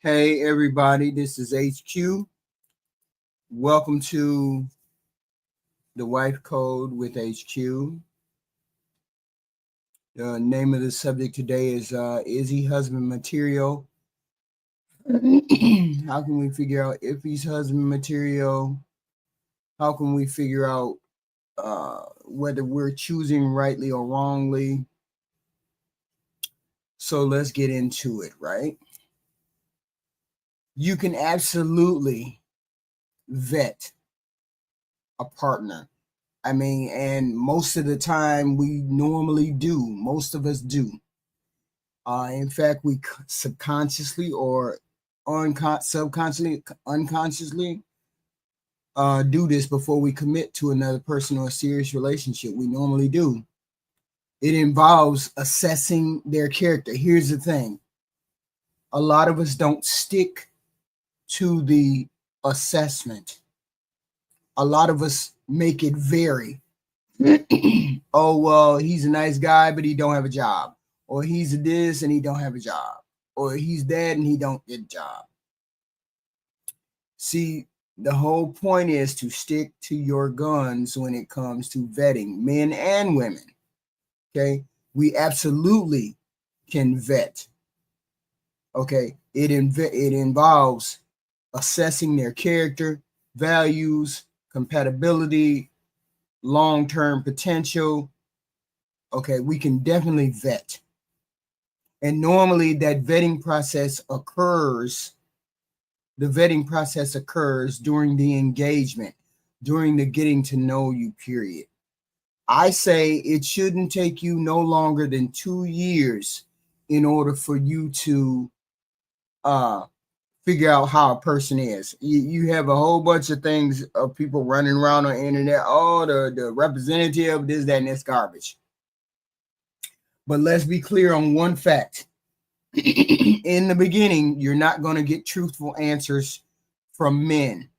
Hey everybody, this is HQ. Welcome to the Wife Code with HQ. The name of the subject today is he husband material? How can we figure out if he's husband material? How can we figure out whether we're choosing rightly or wrongly? So let's get into it, right? You can absolutely vet a partner. I mean, and most of the time we normally do. Most of us do. In fact, we subconsciously or unconsciously do this before we commit to another person or a serious relationship. We normally do. It involves assessing their character. Here's the thing. A lot of us don't stick to the assessment. A lot of us make it vary. Oh, well, he's a nice guy, but he don't have a job. Or he's this and he don't have a job. Or he's that and he don't get a job. See, the whole point is to stick to your guns when it comes to vetting men and women. Okay, we absolutely can vet. Okay, it involves assessing their character, values, compatibility, long-term potential. Okay, we can definitely vet. And normally the vetting process occurs during the engagement, during the getting to know you period. I say it shouldn't take you no longer than 2 years in order for you to figure out how a person is. You have a whole bunch of things of people running around on the internet. Oh, the representative, this, that, and this garbage. But let's be clear on one fact. In the beginning, you're not going to get truthful answers from men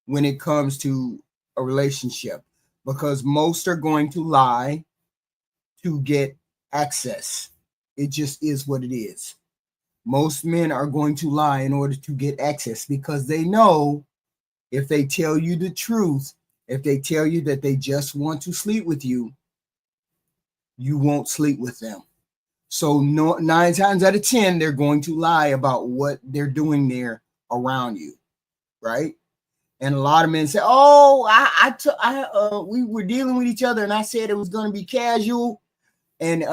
when it comes to a relationship, because most are going to lie to get access. It just is what it is. Most men are going to lie in order to get access because they know if they tell you the truth, if they tell you that they just want to sleep with you, you won't sleep with them. So 9 times out of 10, they're going to lie about what they're doing there around you, right? And a lot of men say, "Oh, we were dealing with each other, and I said it was going to be casual, and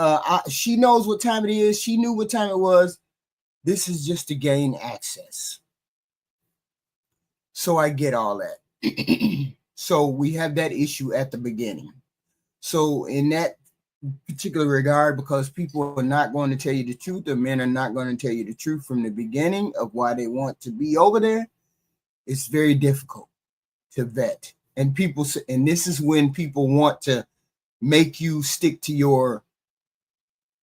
she knows what time it is. She knew what time it was. This is just to gain access." So I get all that. So we have that issue at the beginning. So in that particular regard, because people are not going to tell you the truth, the men are not going to tell you the truth from the beginning of why they want to be over there, it's very difficult to vet. And this is when people want to make you stick to your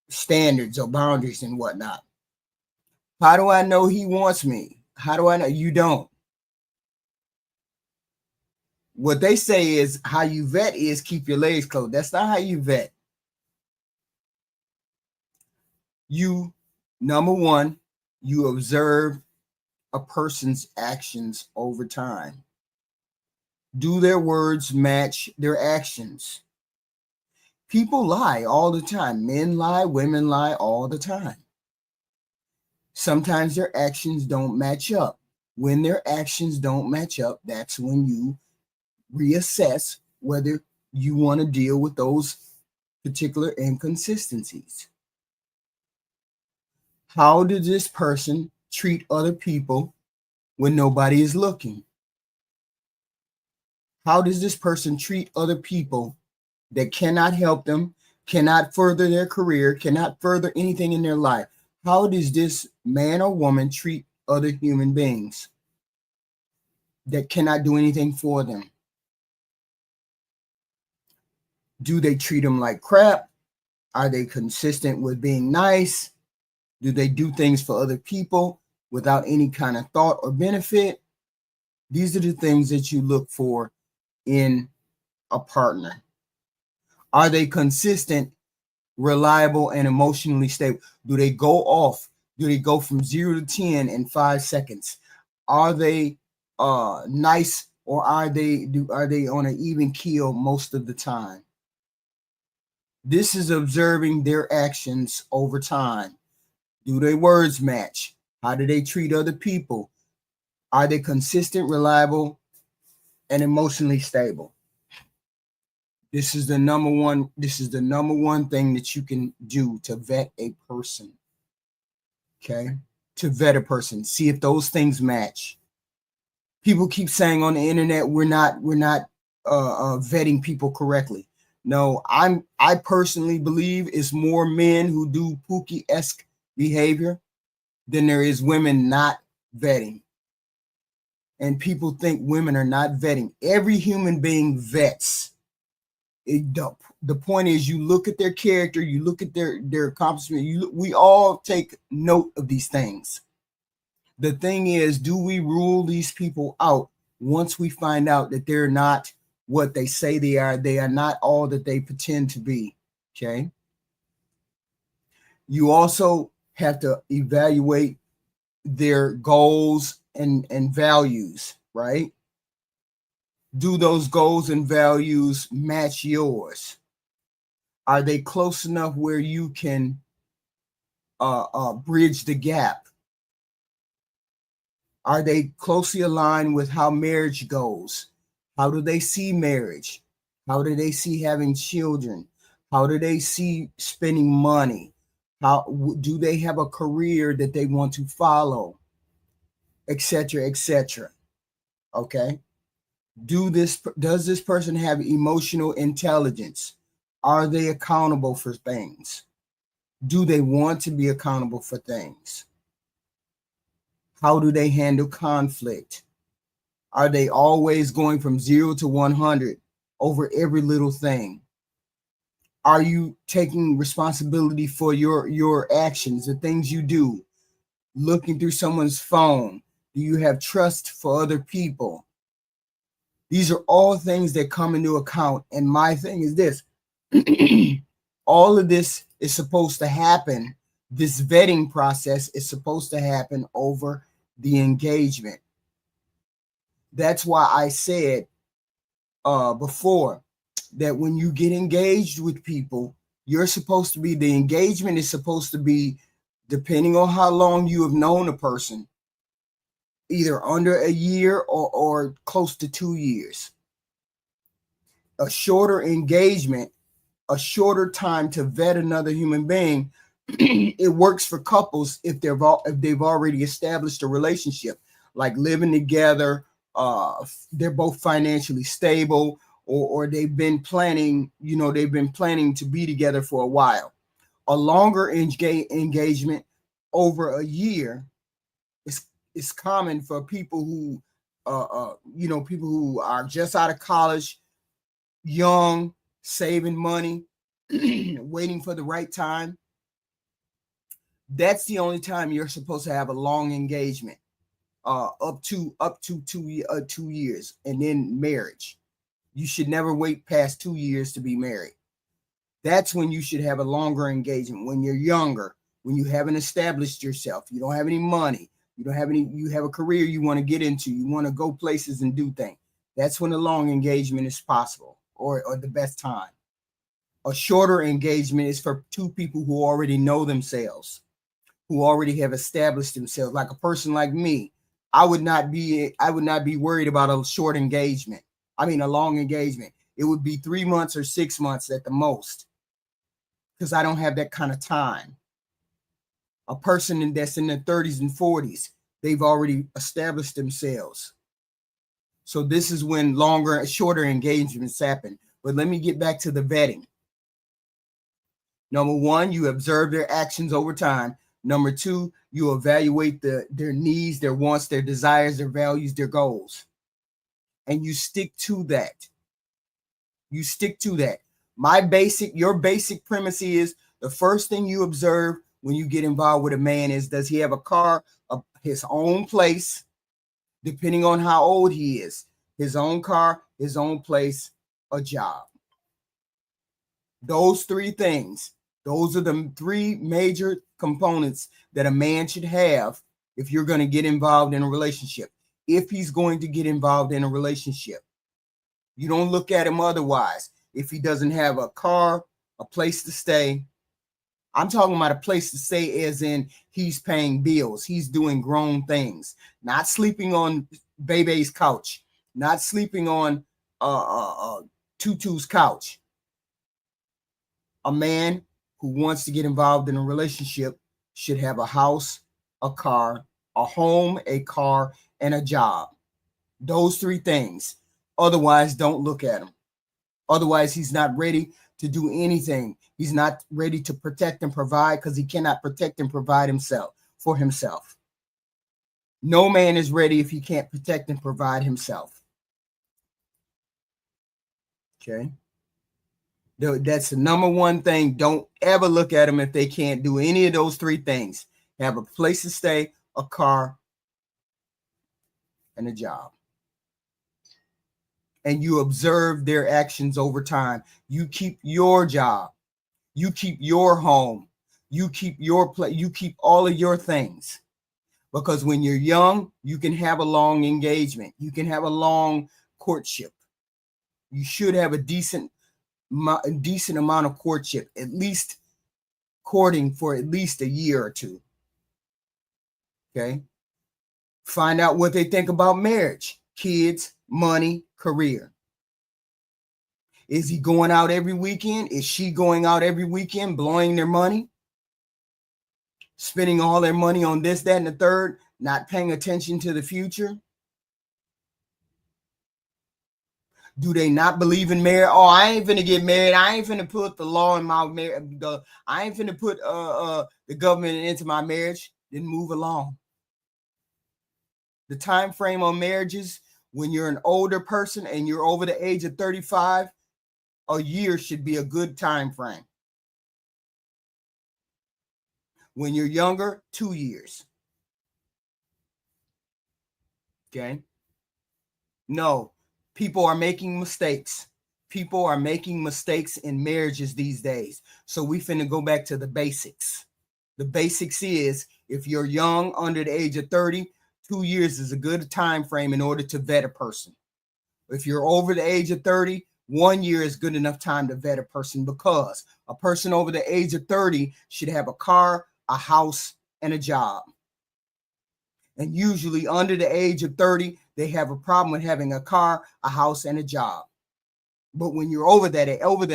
standards or boundaries and whatnot. How do I know he wants me? How do I know? You don't. What they say is how you vet is keep your legs closed. That's not how you vet. You, number one, you observe a person's actions over time. Do their words match their actions? People lie all the time. Men lie, women lie all the time. Sometimes their actions don't match up. When their actions don't match up, that's when you reassess whether you want to deal with those particular inconsistencies. How did this person treat other people when nobody is looking? How does this person treat other people that cannot help them, cannot further their career, cannot further anything in their life? How does this man or woman treat other human beings that cannot do anything for them? Do they treat them like crap? Are they consistent with being nice? Do they do things for other people without any kind of thought or benefit? These are the things that you look for in a partner. Are they consistent, reliable, and emotionally stable? Do they go off? Do they go from 0 to 10 in 5 seconds? Are they nice, or are they on an even keel most of the time? This is observing their actions over time. Do their words match? How do they treat other people? Are they consistent, reliable, and emotionally stable? This is the number one. This is the number one thing that you can do to vet a person. Okay, to vet a person, see if those things match. People keep saying on the internet we're not vetting people correctly. No, I personally believe it's more men who do Pookie-esque behavior than there is women not vetting. And people think women are not vetting. Every human being vets. The point is, you look at their character, you look at their accomplishment. We all take note of these things. The thing is, do we rule these people out once we find out that they're not what they say they are? They are not all that they pretend to be. Okay. You also have to evaluate their goals and values, right? Do those goals and values match yours? Are they close enough where you can bridge the gap? Are they closely aligned with how marriage goes? How do they see marriage? How do they see having children? How do they see spending money? How do they have a career that they want to follow? Etc. Etc. Okay. Does this person have emotional intelligence? Are they accountable for things? Do they want to be accountable for things? How do they handle conflict? Are they always going from 0 to 100 over every little thing? Are you taking responsibility for your actions, the things you do? Looking through someone's phone? Do you have trust for other people? These are all things that come into account. And my thing is this. All of this is supposed to happen. This vetting process is supposed to happen over the engagement. That's why I said before that when you get engaged with people, the engagement is supposed to be, depending on how long you have known a person, either under a year or close to 2 years. A shorter engagement, a shorter time to vet another human being, it works for couples if they've already established a relationship, like living together, they're both financially stable, or they've been planning to be together for a while. A longer engagement over a year is common for people who people who are just out of college, young, saving money, waiting for the right time. That's the only time you're supposed to have a long engagement, up to 2 years, and then marriage. You should never wait past 2 years to be married. That's when you should have a longer engagement. When you're younger, when you haven't established yourself, you don't have any money, you have a career you want to get into, you want to go places and do things. That's when a long engagement is possible, or the best time. A shorter engagement is for two people who already know themselves, who already have established themselves. Like a person like me, I would not be worried about a short engagement. I mean, a long engagement. It would be 3 months or 6 months at the most, because I don't have that kind of time. A person that's in their 30s and 40s, they've already established themselves. So this is when shorter engagements happen. But let me get back to the vetting. Number one, you observe their actions over time. Number two, you evaluate their needs, their wants, their desires, their values, their goals. And you stick to that. You stick to that. Your basic premise is, the first thing you observe when you get involved with a man is, does he have a car, his own place, depending on how old he is, his own car, his own place, a job. Those three things. Those are the three major components that a man should have if you're going to get involved in a relationship. If he's going to get involved in a relationship, you don't look at him otherwise. If he doesn't have a car, a place to stay, I'm talking about a place to stay as in he's paying bills, he's doing grown things, not sleeping on Bebe's couch, not sleeping on Tutu's couch. A man who wants to get involved in a relationship should have a house, a car, a home, a car, and a job. Those three things. Otherwise, don't look at him. Otherwise, he's not ready to do anything. He's not ready to protect and provide because he cannot protect and provide himself for himself. No man is ready if he can't protect and provide himself. Okay. That's the number one thing. Don't ever look at them if they can't do any of those three things. Have a place to stay, a car, and a job. And you observe their actions over time. You keep your job. You keep your home. You keep your place. You keep all of your things. Because when you're young, you can have a long engagement. You can have a long courtship. You should have a decent amount of courtship, at least courting for at least a year or two. Okay. Find out what they think about marriage, kids, money, career. Is he going out every weekend? Is she going out every weekend, blowing their money? Spending all their money on this, that, and the third, not paying attention to the future? Do they not believe in marriage? Oh, I ain't finna get married. I ain't finna put the law in my marriage. I ain't finna put the government into my marriage. Then move along. The time frame on marriages, when you're an older person and you're over the age of 35, a year should be a good time frame. When you're younger, 2 years. Okay. No, people are making mistakes. People are making mistakes in marriages these days. So we finna go back to the basics. The basics is if you're young, under the age of 30, 2 years is a good time frame in order to vet a person. If you're over the age of 30, 1 year is good enough time to vet a person, because a person over the age of 30 should have a car, a house, and a job. And usually under the age of 30, they have a problem with having a car, a house, and a job. But when you're over that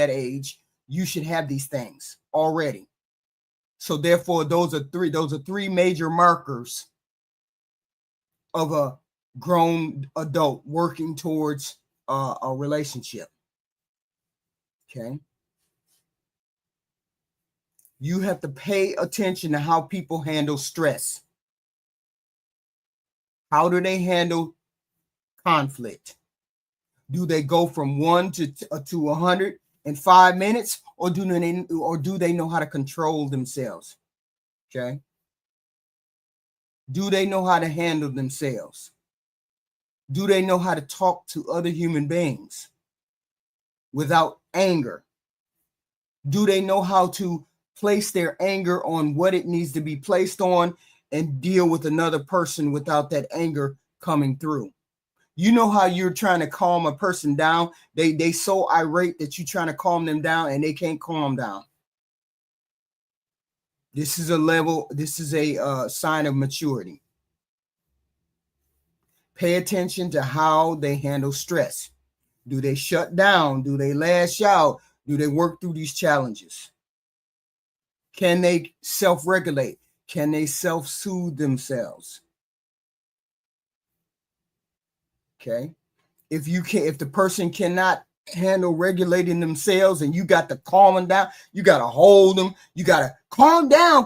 age, you should have these things already. So therefore, those are three major markers of a grown adult working towards a relationship. Okay. You have to pay attention to how people handle stress. How do they handle conflict? Do they go from 1 to 100 in 5 minutes, or do they know how to control themselves? Okay. Do they know how to handle themselves? Do they know how to talk to other human beings without anger? Do they know how to place their anger on what it needs to be placed on and deal with another person without that anger coming through? You know how you're trying to calm a person down. They so irate that you're trying to calm them down and they can't calm down. This is a sign of maturity. Pay attention to how they handle stress. Do they shut down? Do they lash out? Do they work through these challenges? Can they self-regulate? Can they self-soothe themselves? Okay. If the person cannot handle regulating themselves and you got to calm them down, you got to hold them, you got to calm down.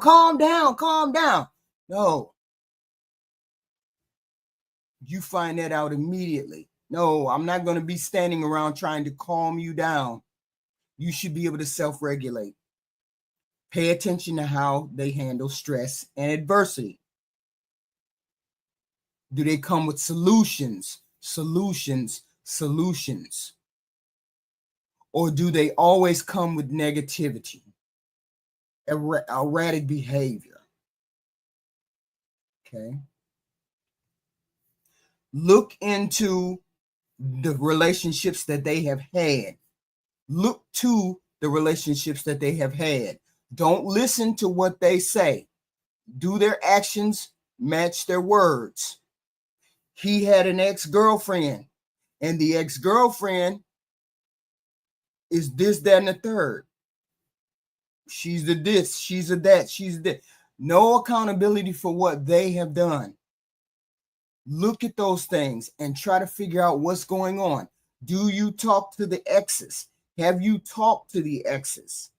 No. You find that out immediately. No, I'm not going to be standing around trying to calm you down. You should be able to self-regulate. Pay attention to how they handle stress and adversity. Do they come with solutions? Or do they always come with negativity? erratic behavior. Okay. Look into the relationships that they have had. Look to the relationships that they have had. Don't listen to what they say. Do their actions match their words? He had an ex-girlfriend, and the ex-girlfriend is this, that, and the third. She's the this, she's a that, she's that. No accountability for what they have done. Look at those things and try to figure out what's going on. Do you talk to the exes? Have you talked to the exes?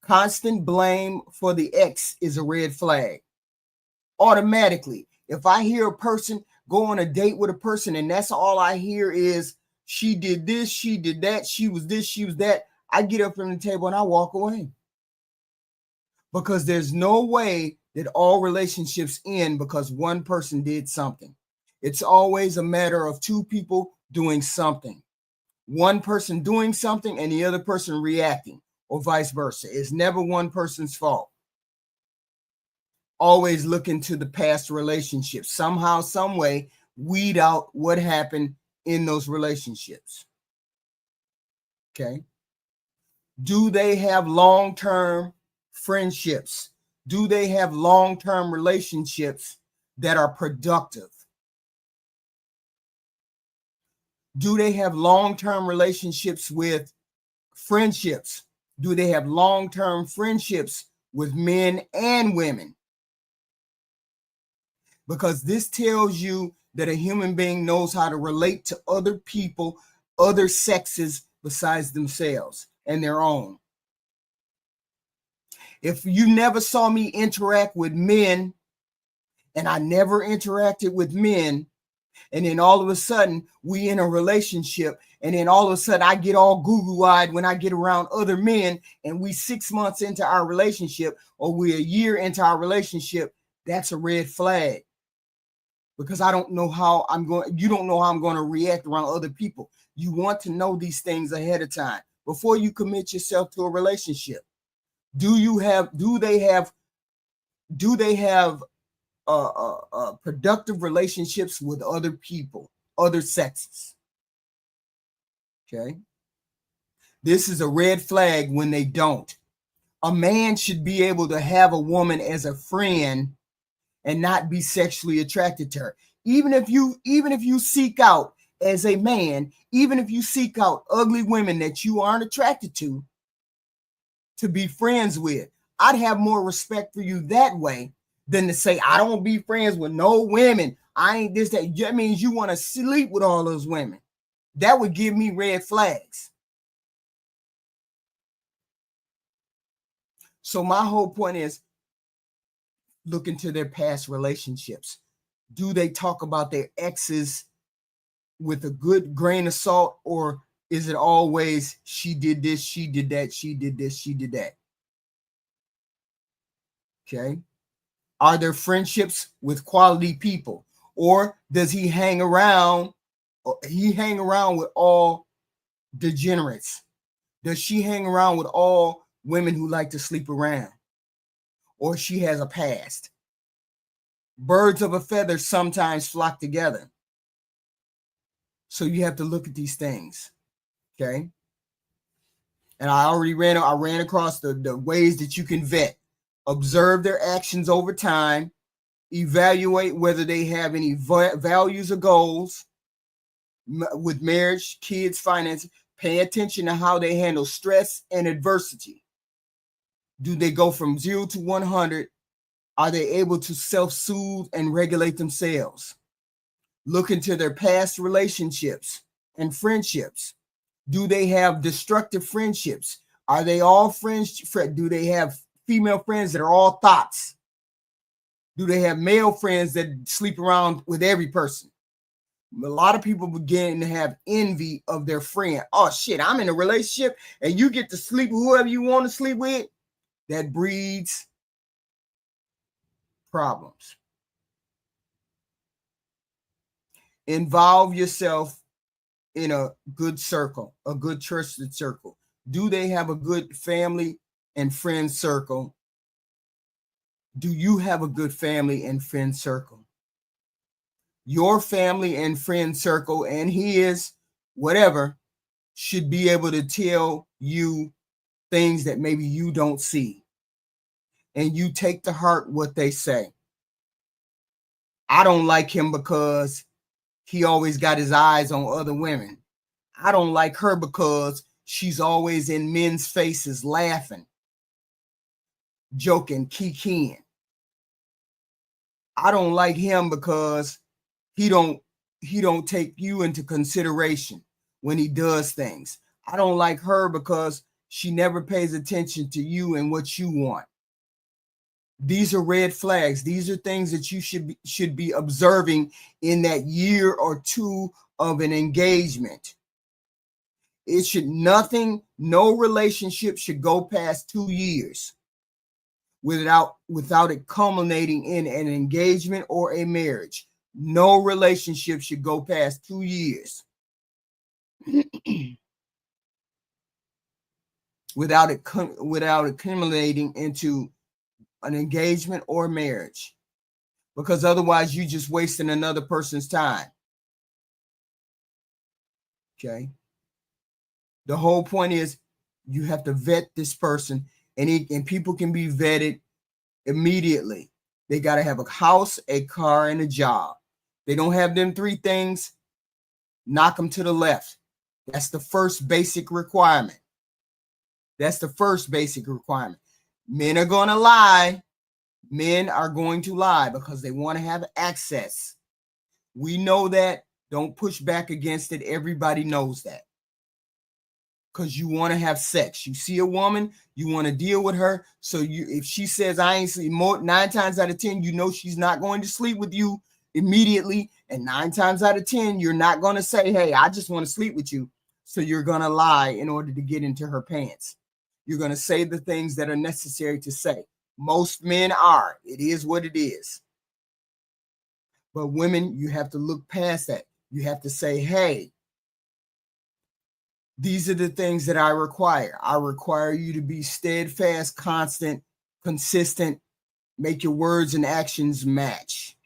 Constant blame for the ex is a red flag. Automatically, if I hear a person go on a date with a person and that's all I hear is she did this, she did that, she was this, she was that, I get up from the table and I walk away. Because there's no way that all relationships end because one person did something. It's always a matter of two people doing something. One person doing something and the other person reacting, or vice versa. It's never one person's fault. Always look into the past relationships. Somehow, some way, weed out what happened in those relationships. Okay. Do they have long-term friendships? Do they have long-term relationships that are productive? Do they have long-term relationships with friendships? Do they have long-term friendships with men and women? Because this tells you that a human being knows how to relate to other people, other sexes besides themselves and their own. If you never saw me interact with men and I never interacted with men, and then all of a sudden we in a relationship, and then all of a sudden I get all goo-goo-eyed when I get around other men, and we 6 months into our relationship or we're a year into our relationship, that's a red flag. Because I don't know how I'm going, you don't know how I'm going to react around other people. You want to know these things ahead of time before you commit yourself to a relationship. Do they have productive relationships with other people, other sexes? Okay. This is a red flag when they don't. A man should be able to have a woman as a friend and not be sexually attracted to her. Even if you seek out as a man, even if you seek out ugly women that you aren't attracted to be friends with, I'd have more respect for you that way than to say, I don't be friends with no women. I ain't this, that. That means you want to sleep with all those women. That would give me red flags. So my whole point is, look into their past relationships. Do they talk about their exes with a good grain of salt, or is it always she did this, she did that, she did this, she did that? Okay. Are there friendships with quality people, or does he hang around? He hang around with all degenerates? Does she hang around with all women who like to sleep around? Or she has a past? Birds of a feather sometimes flock together. So you have to look at these things. Okay. And I already ran across the ways that you can vet. Observe their actions over time. Evaluate whether they have any values or goals with marriage, kids, finance. Pay attention to how they handle stress and adversity. Do they go from 0 to 100? Are they able to self-soothe and regulate themselves? Look into their past relationships and friendships. Do they have destructive friendships? Are they all friends? Do they have female friends that are all thoughts? Do they have male friends that sleep around with every person? A lot of people begin to have envy of their friend. Oh shit, I'm in a relationship and you get to sleep with whoever you want to sleep with. That breeds problems. Involve yourself in a good circle, a good trusted circle. Do they have a good family and friend circle Do you have a good family and friend circle? Your family and friend circle and his, whatever, should be able to tell you things that maybe you don't see. And you take to heart what they say. I don't like him because he always got his eyes on other women. I don't like her because she's always in men's faces laughing, joking, kikiing. I don't like him because he don't take you into consideration when he does things. I don't like her because she never pays attention to you and what you want. These are red flags. These are things that you should be observing in that year or two of an engagement. It should no relationship should go past 2 years without it culminating in an engagement or a marriage. No relationship should go past 2 years without it accumulating into an engagement or marriage, because otherwise you're just wasting another person's time. Okay. The whole point is you have to vet this person, and people can be vetted immediately. They got to have a house, a car, and a job. They don't have them 3 things, knock them to the left. That's the first basic requirement. That's the first basic requirement. Men are going to lie. Men are going to lie because they want to have access. We know that. Don't push back against it. Everybody knows that. Because you want to have sex. You see a woman, you want to deal with her. So if she says, I ain't sleep, 9 times out of 10, you know she's not going to sleep with you immediately. And 9 times out of 10, you're not going to say, hey, I just want to sleep with you. So you're going to lie in order to get into her pants. You're going to say the things that are necessary to say. Most men are. It is what it is. But women, you have to look past that. You have to say, hey, these are the things that I require. I require you to be steadfast, constant, consistent, make your words and actions match.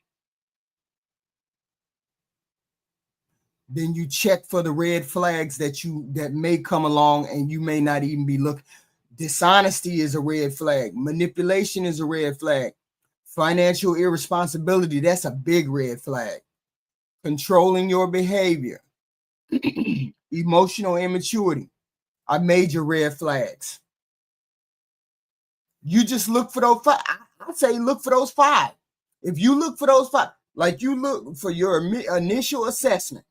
Then you check for the red flags that may come along and you may not even be looking. Dishonesty is a red flag. Manipulation is a red flag. Financial irresponsibility, that's a big red flag. Controlling your behavior. Emotional immaturity are major red flags. You just look for those 5. I say look for those 5. If you look for those 5, like you look for your initial assessment,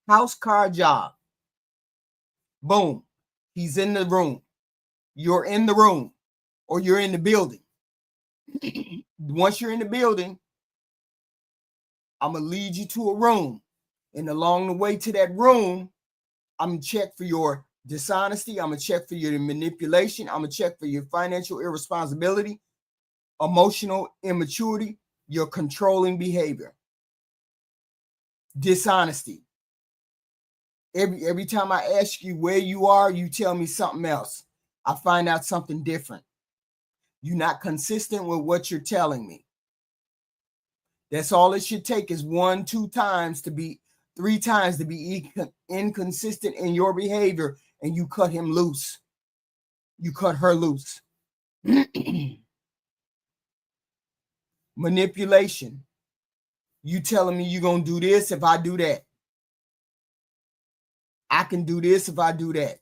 house, car, job, boom, he's in the room. You're in the room or you're in the building. Once you're in the building, I'm going to lead you to a room. And along the way to that room, I'm going to check for your dishonesty. I'm going to check for your manipulation. I'm going to check for your financial irresponsibility, emotional immaturity, your controlling behavior, dishonesty. Every time I ask you where you are, you tell me something else. I find out something different. You're not consistent with what you're telling me. That's all it should take is 1, 2 times to be 3 times to be inconsistent in your behavior, and you cut him loose. You cut her loose. Manipulation. You telling me you're going to do this if I do that. I can do this if I do that.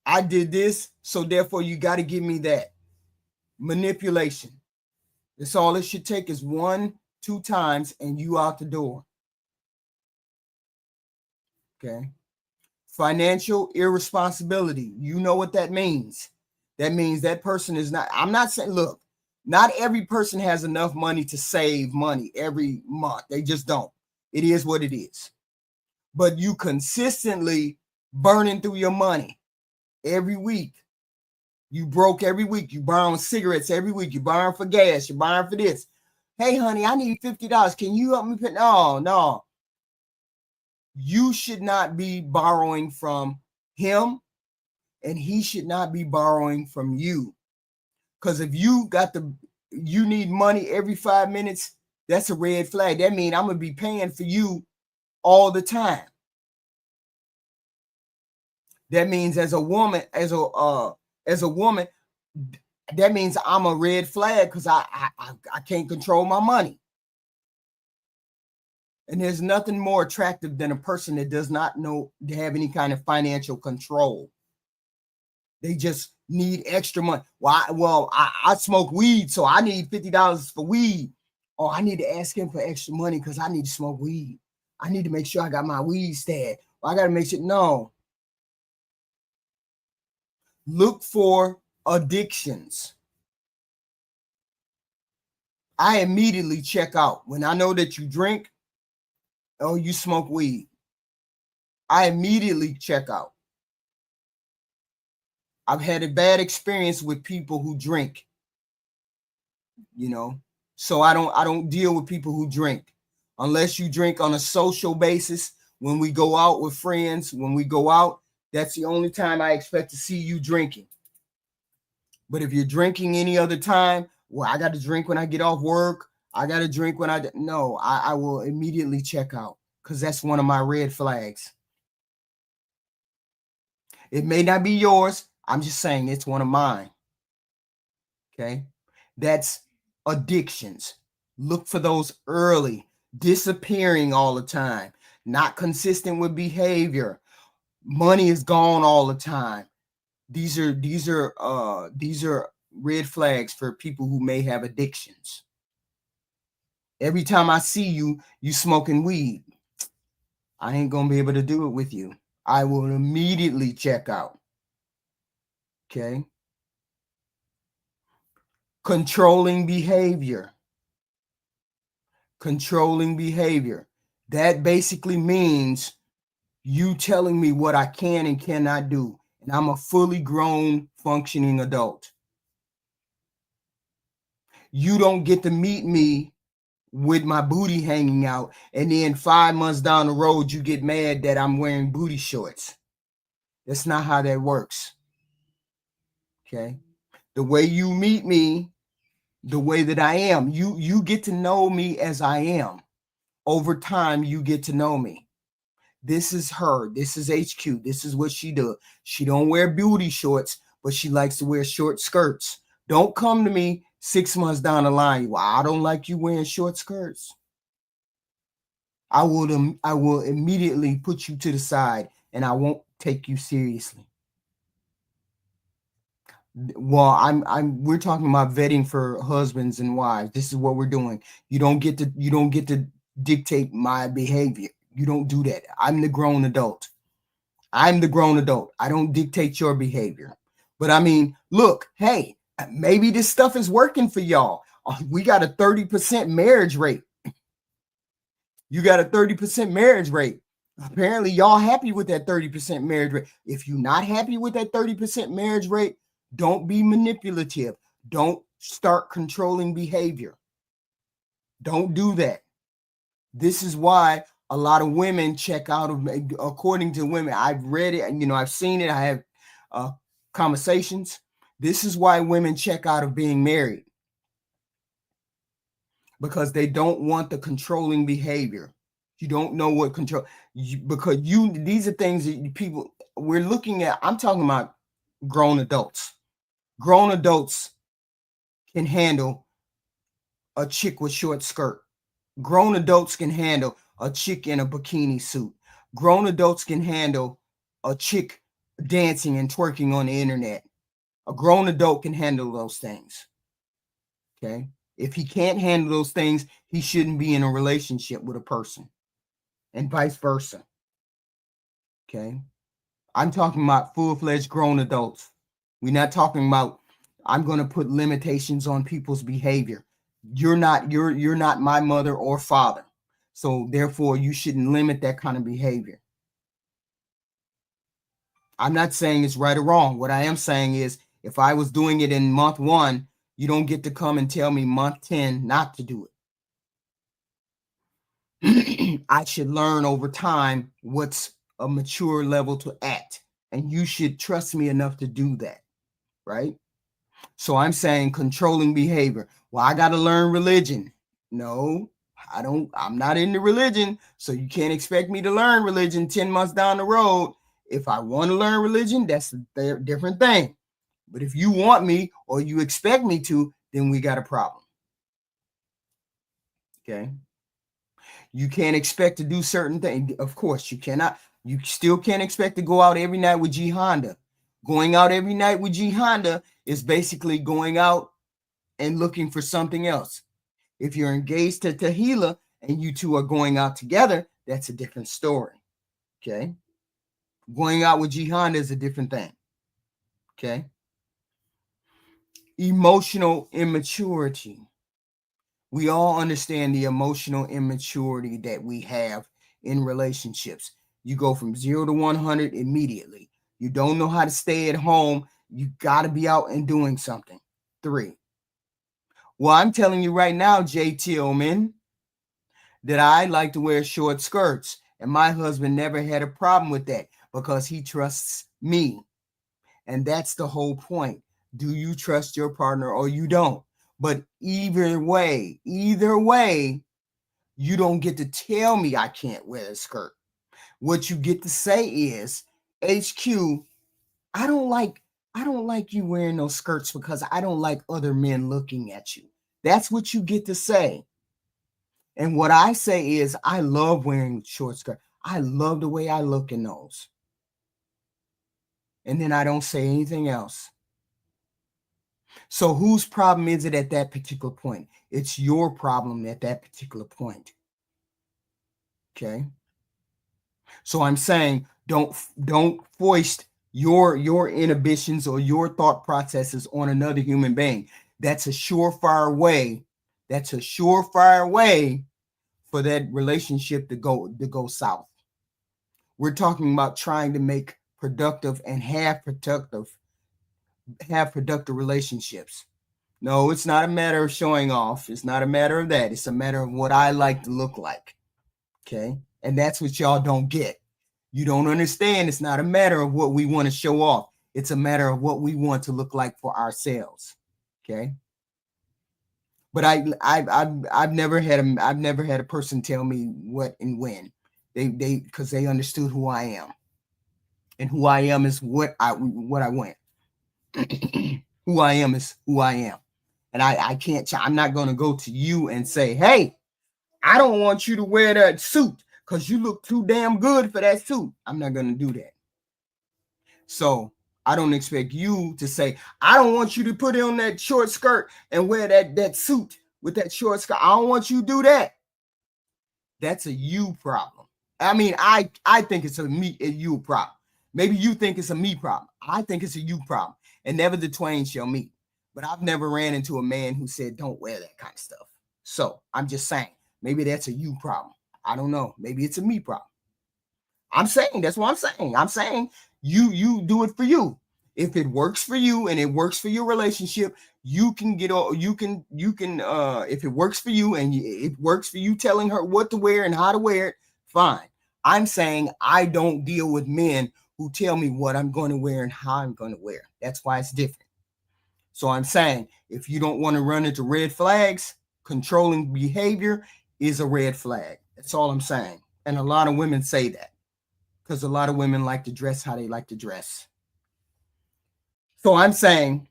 I did this, so therefore you got to give me that. Manipulation. That's all it should take is 1, 2 times and you out the door. Okay. Financial irresponsibility. You know what that means. That means that person is not, I'm not saying, look, not every person has enough money to save money every month. They just don't. It is what it is. But you consistently burning through your money every week. You broke every week. You borrowing cigarettes every week. You borrowing for gas. You're borrowing for this. Hey, honey, I need $50. Can you help me pay? No. You should not be borrowing from him, and he should not be borrowing from you. Because if you need money every 5 minutes, that's a red flag. That means I'm gonna be paying for you all the time. That means as a woman, that means I'm a red flag because I can't control my money. And there's nothing more attractive than a person that does not know to have any kind of financial control. They just need extra money. Well, I smoke weed, so I need $50 for weed. Or I need to ask him for extra money because I need to smoke weed. I need to make sure I got my weed stacked. Well, I got to make sure. No. Look for addictions. I immediately check out. When I know that you drink or you smoke weed, I immediately check out. I've had a bad experience with people who drink, so I don't deal with people who drink unless you drink on a social basis. When we go out with friends, that's the only time I expect to see you drinking. But if you're drinking any other time, well, I got to drink when I get off work. I got to drink when I will immediately check out because that's one of my red flags. It may not be yours. I'm just saying it's one of mine. Okay. That's addictions. Look for those early, disappearing all the time, not consistent with behavior. Money is gone all the time. These are red flags for people who may have addictions. Every time I see you smoking weed, I ain't gonna be able to do it with you. I will immediately check out. Okay. Controlling behavior. That basically means you telling me what I can and cannot do. And I'm a fully grown, functioning adult. You don't get to meet me with my booty hanging out, and then 5 months down the road, you get mad that I'm wearing booty shorts. That's not how that works. Okay. The way you meet me, the way that I am, you get to know me as I am. Over time, you get to know me. This is her. This is HQ. This is what she does. She don't wear booty shorts, but she likes to wear short skirts. Don't come to me 6 months down the line. Well, I don't like you wearing short skirts. I will immediately put you to the side and I won't take you seriously. Well, we're talking about vetting for husbands and wives. This is what we're doing. You don't get to dictate my behavior. You don't do that. I'm the grown adult. I don't dictate your behavior. But I mean, look, hey, maybe this stuff is working for y'all. We got a 30% marriage rate. You got a 30% marriage rate. Apparently, y'all happy with that 30% marriage rate. If you're not happy with that 30% marriage rate, don't be manipulative. Don't start controlling behavior. Don't do that. This is why a lot of women check out of, according to women. I've read it, and I've seen it. I have conversations. This is why women check out of being married, because they don't want the controlling behavior. You don't know what control, because these are things that people we're looking at. I'm talking about grown adults. Grown adults can handle a chick with short skirt. Grown adults can handle a chick in a bikini suit. Grown adults can handle a chick dancing and twerking on the internet. A grown adult can handle those things. Okay. If he can't handle those things, he shouldn't be in a relationship with a person, and vice versa. Okay. I'm talking about full-fledged grown adults. We're not talking about I'm going to put limitations on people's behavior. You're not my mother or father. So therefore, you shouldn't limit that kind of behavior. I'm not saying it's right or wrong. What I am saying is, if I was doing it in month 1, you don't get to come and tell me month 10 not to do it. I should learn over time what's a mature level to act. And you should trust me enough to do that, right? So I'm saying controlling behavior. Well, I got to learn religion. No, I don't. I'm not into religion. So you can't expect me to learn religion 10 months down the road. If I want to learn religion, that's a different thing. But if you want me or you expect me to, then we got a problem. Okay. You can't expect to do certain things. Of course, you cannot. You still can't expect to go out every night with G Honda. Going out every night with G Honda is basically going out and looking for something else. If you're engaged to Tahila and you two are going out together, that's a different story. Okay. Going out with G Honda is a different thing. Okay. Emotional immaturity. We all understand the emotional immaturity that we have in relationships. You go from 0 to 100 immediately. You don't know how to stay at home. You got to be out and doing something. 3. Well, I'm telling you right now, Jay Tillman, that I like to wear short skirts. And my husband never had a problem with that because he trusts me. And that's the whole point. Do you trust your partner or you don't? But either way, you don't get to tell me I can't wear a skirt. What you get to say is, HQ, I don't like you wearing those skirts because I don't like other men looking at you. That's what you get to say. And what I say is, I love wearing short skirts. I love the way I look in those. And then I don't say anything else. So whose problem is it at that particular point? It's your problem at that particular point. Okay. So I'm saying don't foist your inhibitions or your thought processes on another human being. That's a surefire way. That's a surefire way for that relationship to go south. We're talking about trying to make productive and have productive relationships. No, it's not a matter of showing off. It's not a matter of that. It's a matter of what I like to look like. Okay. And that's what y'all don't get. You don't understand. It's not a matter of what we want to show off. It's a matter of what we want to look like for ourselves. Okay. But I've never had a person tell me what and when. They because they understood who I am. And who I am is what I want. Who I am is who I am. And I can't, I'm not going to go to you and say, hey, I don't want you to wear that suit because you look too damn good for that suit. I'm not going to do that. So I don't expect you to say, I don't want you to put on that short skirt and wear that suit with that short skirt. I don't want you to do that. That's a you problem. I mean, I think it's a you problem. Maybe you think it's a me problem. I think it's a you problem. And never the twain shall meet. But I've never ran into a man who said, don't wear that kind of stuff. So I'm just saying, maybe that's a you problem. I don't know. Maybe it's a me problem. I'm saying, that's what I'm saying. I'm saying you do it for you. If it works for you and it works for your relationship, you can get if it works for you and it works for you telling her what to wear and how to wear it, fine. I'm saying I don't deal with men who tell me what I'm going to wear and how I'm going to wear. That's why it's different. So I'm saying if you don't want to run into red flags, controlling behavior is a red flag. That's all I'm saying. And a lot of women say that because a lot of women like to dress how they like to dress. So I'm saying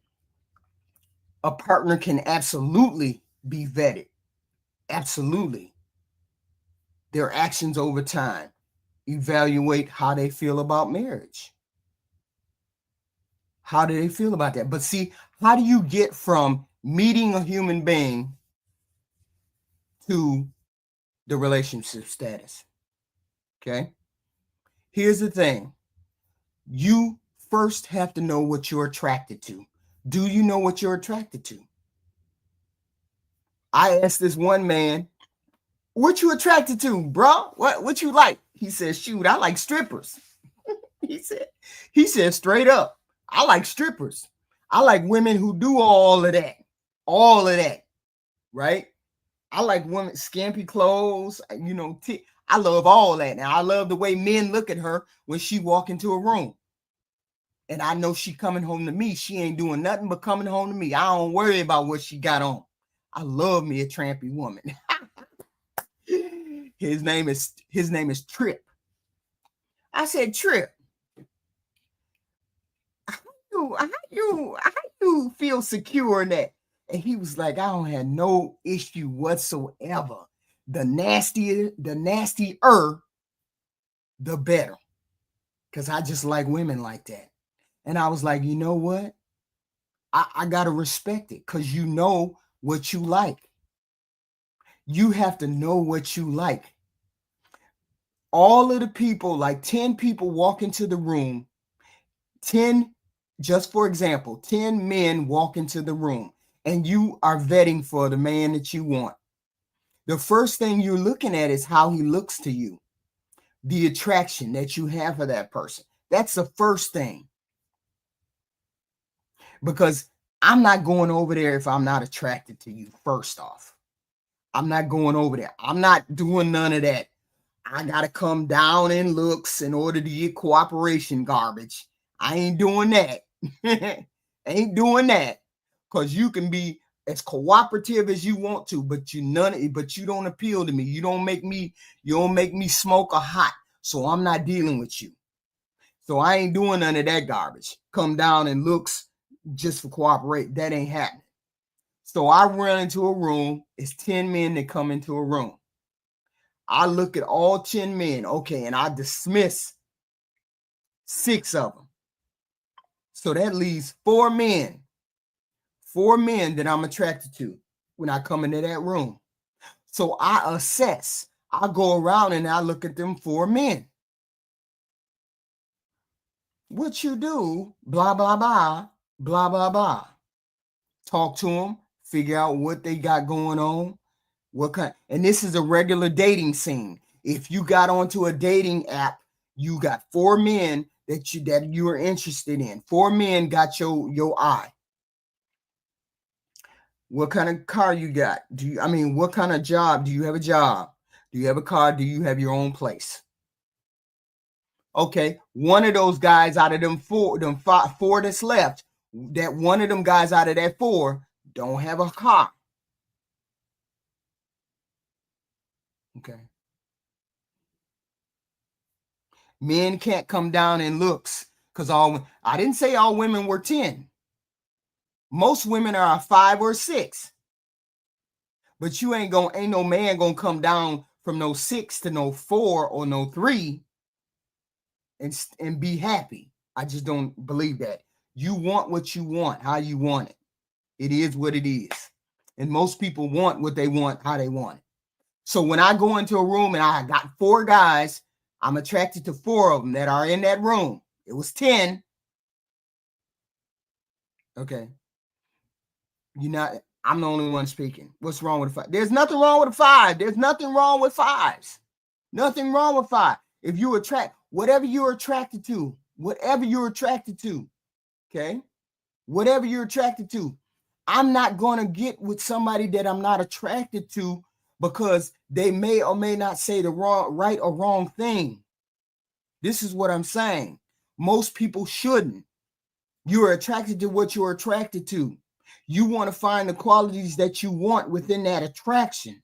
a partner can absolutely be vetted. Absolutely. Their actions over time. Evaluate how they feel about marriage. How do they feel about that? But see, how do you get from meeting a human being to the relationship status? Okay. Here's the thing. You first have to know what you're attracted to. Do you know what you're attracted to? I asked this one man, what you attracted to, bro? What you like? He said, shoot, I like strippers. he said straight up, I like strippers. I like women who do all of that, right? I like women, skimpy clothes, I love all that. Now I love the way men look at her when she walk into a room. and I know she coming home to me, she ain't doing nothing but coming home to me. I don't worry about what she got on. I love me a trampy woman. His name is Trip. I said, Trip, how you feel secure in that? And he was like, I don't have no issue whatsoever. The nastier, the better. Because I just like women like that. And I was like, you know what? I gotta respect it, because you know what you like. You have to know what you like. All of the people, like 10 people walk into the room, 10, just for example, 10 men walk into the room, and you are vetting for the man that you want. The first thing you're looking at is how he looks to you, the attraction that you have for that person. That's the first thing. Because I'm not going over there if I'm not attracted to you, first off. I'm not going over there. I'm not doing none of that. I got to come down in looks in order to get cooperation garbage. I ain't doing that. Ain't doing that. Because you can be as cooperative as you want to, but you don't appeal to me. You don't make me smoke or hot. So I'm not dealing with you. So I ain't doing none of that garbage. Come down in looks just for cooperate. That ain't happening. So I run into a room. It's 10 men that come into a room. I look at all 10 men, okay, and I dismiss 6 of them. So that leaves 4 men that I'm attracted to when I come into that room. So I assess. I go around and I look at them 4 men. What you do, blah, blah, blah, blah, blah, blah. Talk to them, figure out what they got going on. And this is a regular dating scene. If you got onto a dating app, you got 4 men that you are interested in. 4 men got your eye. What kind of car you got? What kind of job? Do you have a job? Do you have a car? Do you have your own place? Okay, one of those guys out of them four that's left, that one of them guys out of that 4 don't have a car. Okay. Men can't come down in looks, because I didn't say all women were 10. Most women are a 5 or 6. But ain't no man gonna come down from no 6 to no 4 or no 3 and be happy. I just don't believe that. You want what you want, how you want it. It is what it is. And most people want what they want, how they want it. So when I go into a room and I got 4 guys, I'm attracted to 4 of them that are in that room. It was 10. Okay. I'm the only one speaking. What's wrong with a 5? There's nothing wrong with a 5. There's nothing wrong with 5s. Nothing wrong with 5. If you whatever you're attracted to, okay? Whatever you're attracted to. I'm not going to get with somebody that I'm not attracted to because they may or may not say the right or wrong thing. This is what I'm saying. Most people shouldn't. You're attracted to what you're attracted to. You want to find the qualities that you want within that attraction.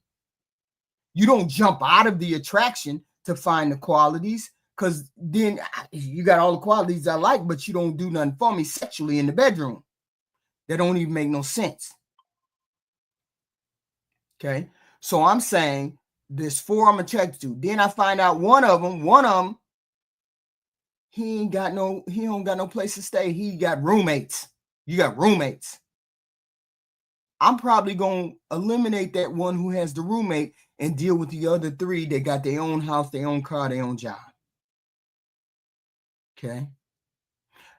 You don't jump out of the attraction to find the qualities, because then you got all the qualities I like, but you don't do nothing for me sexually in the bedroom. That don't even make no sense. Okay. So I'm saying there's 4 I'm attracted to. Then I find out one of them, he don't got no place to stay. He got roommates. You got roommates. I'm probably going to eliminate that one who has the roommate and deal with the other 3 that got their own house, their own car, their own job. Okay.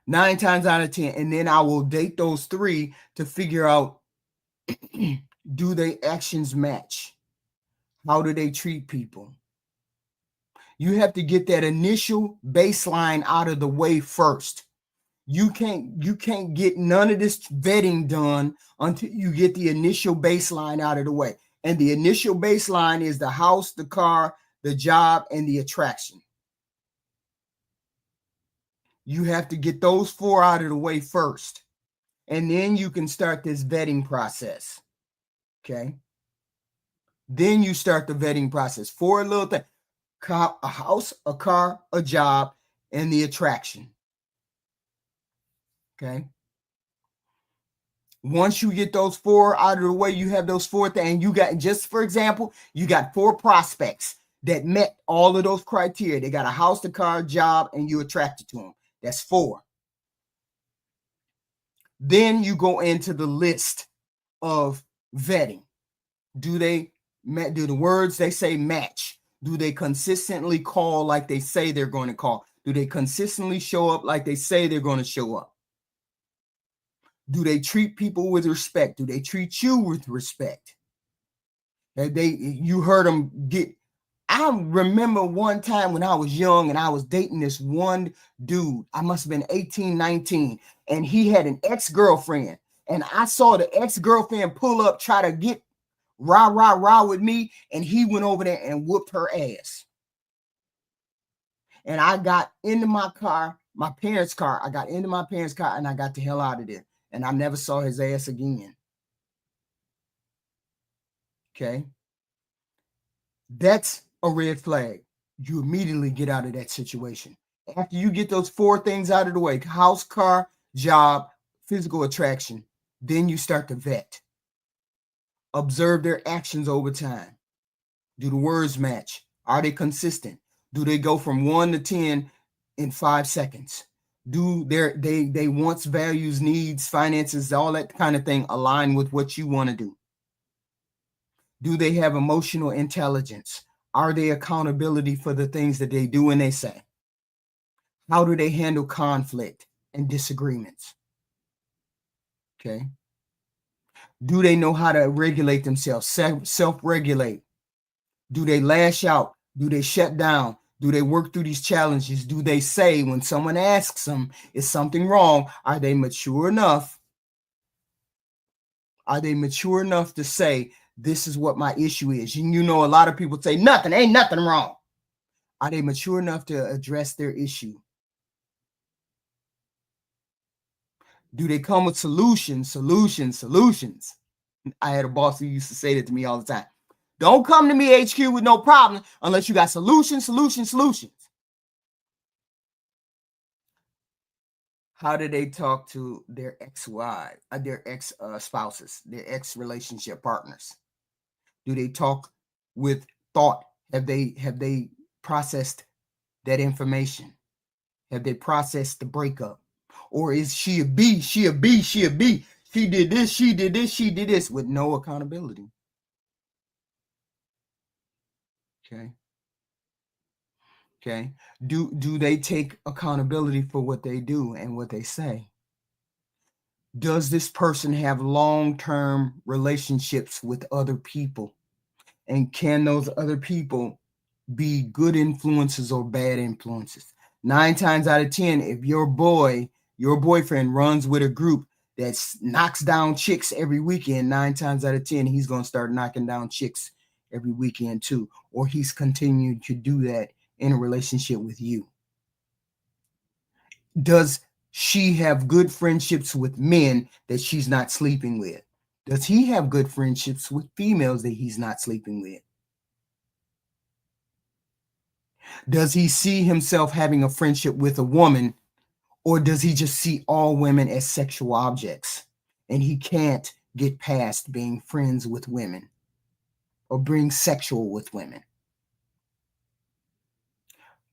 9 times out of 10. And then I will date those 3 to figure out, do their actions match? How do they treat people? You have to get that initial baseline out of the way first. You can't get none of this vetting done until you get the initial baseline out of the way. And the initial baseline is the house, the car, the job, and the attraction. You have to get those 4 out of the way first. And then you can start this vetting process. Okay. Then you start the vetting process. 4 little things: a house, a car, a job, and the attraction. Okay. Once you get those 4 out of the way, you have those 4 things. You got, just for example, you got 4 prospects that met all of those criteria. They got a house, a car, job, and you attracted to them. That's 4. Then you go into the list of vetting. Do the words they say match? Do they consistently call like they say they're going to call? Do they consistently show up like they say they're going to show up? Do they treat people with respect? Do they treat you with respect? You heard them get. I remember one time when I was young and I was dating this one dude. I must have been 18, 19, and he had an ex-girlfriend. And I saw the ex-girlfriend pull up, try to get rah with me, and he went over there and whooped her ass. And I got into my car, my parents' car. I got into my parents' car and I got the hell out of there. And I never saw his ass again. Okay. That's a red flag. You immediately get out of that situation. After you get those 4 things out of the way: house, car, job, physical attraction, then you start to vet. Observe their actions over time. Do the words match? Are they consistent? Do they go from 1 to 10 in 5 seconds? Do they wants, values, needs, finances, all that kind of thing align with what you want to do? Do they have emotional intelligence? Are they accountability for the things that they do and they say? How do they handle conflict and disagreements? Okay. Do they know how to regulate themselves, self-regulate? Do they lash out? Do they shut down? Do they work through these challenges? Do they say, when someone asks them, is something wrong? Are they mature enough? Are they mature enough to say, this is what my issue is? And you know, a lot of people say, ain't nothing wrong. Are they mature enough to address their issue? Do they come with solutions? I had a boss who used to say that to me all the time. Don't come to me, HQ, with no problem unless you got solutions. How do they talk to their spouses, their ex relationship partners? Do they talk with thought? Have they processed that information? Have they processed the breakup? Or is she a B? She did this, she did this, with no accountability. Okay. Do they take accountability for what they do and what they say? Does this person have long-term relationships with other people? And can those other people be good influences or bad influences? 9 times out of 10, if your boyfriend runs with a group that knocks down chicks every weekend, 9 times out of 10, he's going to start knocking down chicks every weekend too. Or he's continuing to do that in a relationship with you. Does she have good friendships with men that she's not sleeping with? Does he have good friendships with females that he's not sleeping with? Does he see himself having a friendship with a woman, or does he just see all women as sexual objects and he can't get past being friends with women or being sexual with women?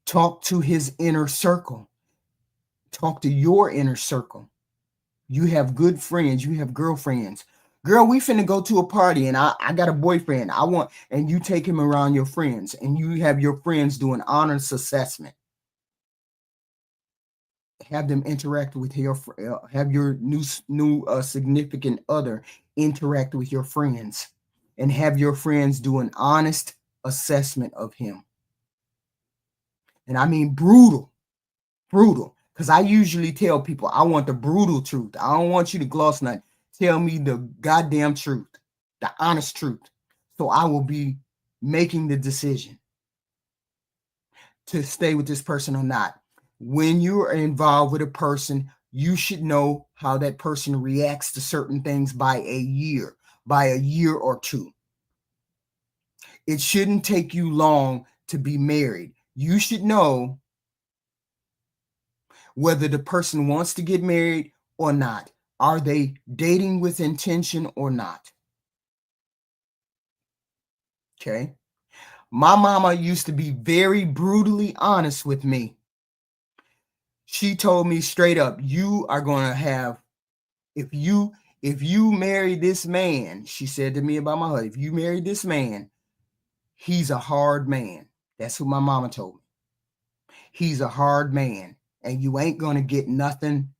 Talk to his inner circle. Talk to your inner circle. You have good friends. You have girlfriends. Girl, we finna go to a party and I got a boyfriend. And you take him around your friends and you have your friends do an honest assessment. Have them interact with have your new significant other interact with your friends and have your friends do an honest assessment of him. And I mean brutal. Because I usually tell people I want the brutal truth. I don't want you to gloss nothing. Tell me the goddamn truth, the honest truth. So I will be making the decision to stay with this person or not. When you are involved with a person, you should know how that person reacts to certain things by a year or two. It shouldn't take you long to be married. You should know whether the person wants to get married or not. Are they dating with intention or not? Okay. My mama used to be very brutally honest with me. She told me straight up, you are going to have, if you marry this man, she said to me about my husband, if you marry this man, he's a hard man. That's what my mama told me. He's a hard man, and you ain't going to get nothing.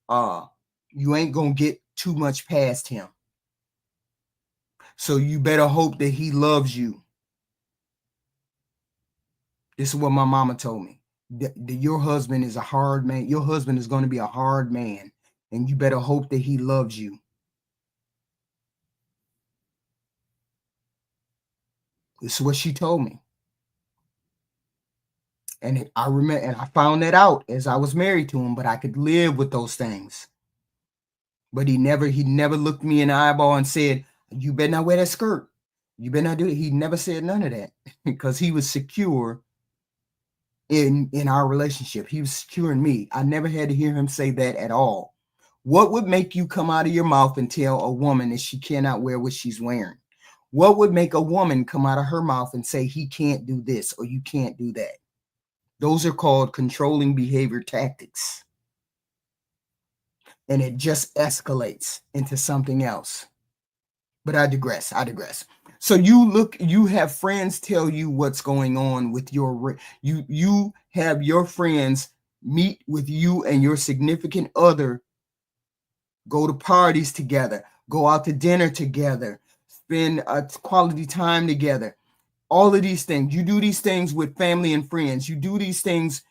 You ain't going to get too much past him. So you better hope that he loves you. This is what my mama told me. Your husband is a hard man. Your husband is going to be a hard man, and you better hope that he loves you. This is what she told me. And I remember, and I found that out as I was married to him, but I could live with those things. But he never looked me in the eyeball and said, you better not wear that skirt. You better not do it. He never said none of that because he was secure in our relationship. He was secure in me. I never had to hear him say that at all. What would make you come out of your mouth and tell a woman that she cannot wear what she's wearing? What would make a woman come out of her mouth and say he can't do this or you can't do that? Those are called controlling behavior tactics. And it just escalates into something else. But I digress. So you have friends tell you what's going on with you have your friends meet with you and your significant other, go to parties together, go out to dinner together, spend quality time together. All of these things. You do these things with family and friends. You do these things.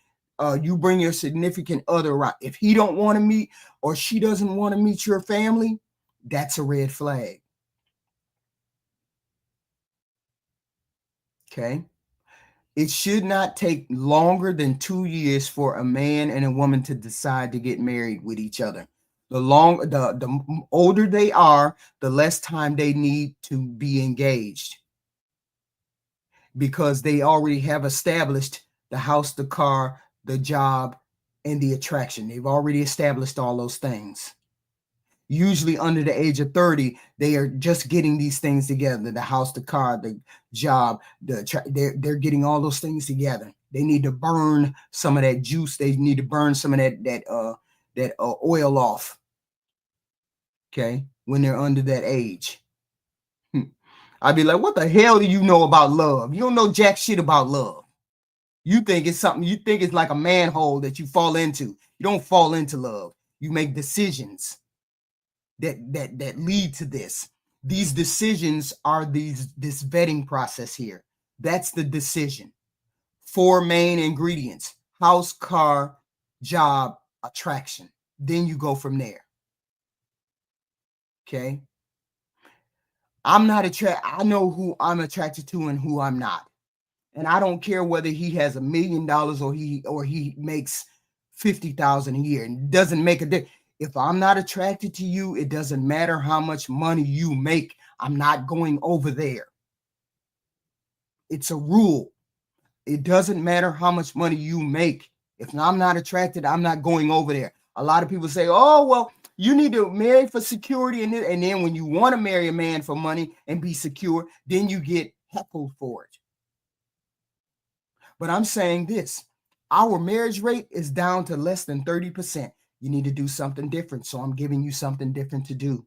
You bring your significant other around. If he don't want to meet or she doesn't want to meet your family, that's a red flag. Okay. It should not take longer than 2 years for a man and a woman to decide to get married with each other. The older they are, the less time they need to be engaged, because they already have established the house, the car, the job, and the attraction. They've already established all those things. Usually under the age of 30, they are just getting these things together: the house, the car, the job, they're getting all those things together. They need to burn some of that juice. They need to burn some of that oil off. Okay, when they're under that age. I'd be like, what the hell do you know about love? You don't know jack shit about love. You think it's something, you think it's like a manhole that you fall into. You don't fall into love. You make decisions that lead to this. These decisions are this vetting process here. That's the decision. 4 main ingredients: house, car, job, attraction. Then you go from there. Okay. I know who I'm attracted to and who I'm not. And I don't care whether he has $1 million or he makes 50,000 a year. It doesn't make a difference. If I'm not attracted to you, it doesn't matter how much money you make. I'm not going over there. It's a rule. It doesn't matter how much money you make. If I'm not attracted, I'm not going over there. A lot of people say, oh, well, you need to marry for security. And then when you want to marry a man for money and be secure, then you get heckled for it. But I'm saying this: our marriage rate is down to less than 30%. You need to do something different. So I'm giving you something different to do.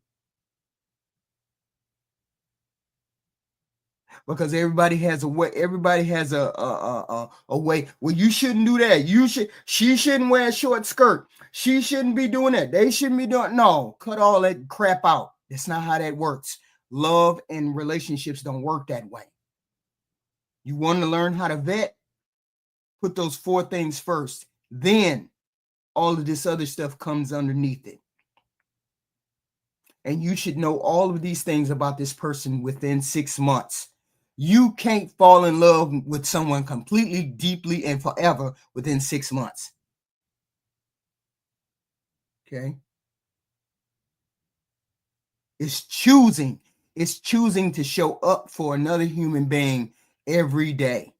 Because everybody has a way. Everybody has a way. Well, you shouldn't do that. She shouldn't wear a short skirt. She shouldn't be doing that. They shouldn't be doing. No, cut all that crap out. That's not how that works. Love and relationships don't work that way. You want to learn how to vet? Put those 4 things first. Then all of this other stuff comes underneath it. And you should know all of these things about this person within 6 months. You can't fall in love with someone completely, deeply, and forever within 6 months. Okay. It's choosing. It's choosing to show up for another human being every day.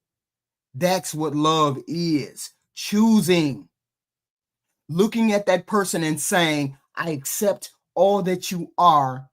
That's what love is. Choosing. Looking at that person and saying, I accept all that you are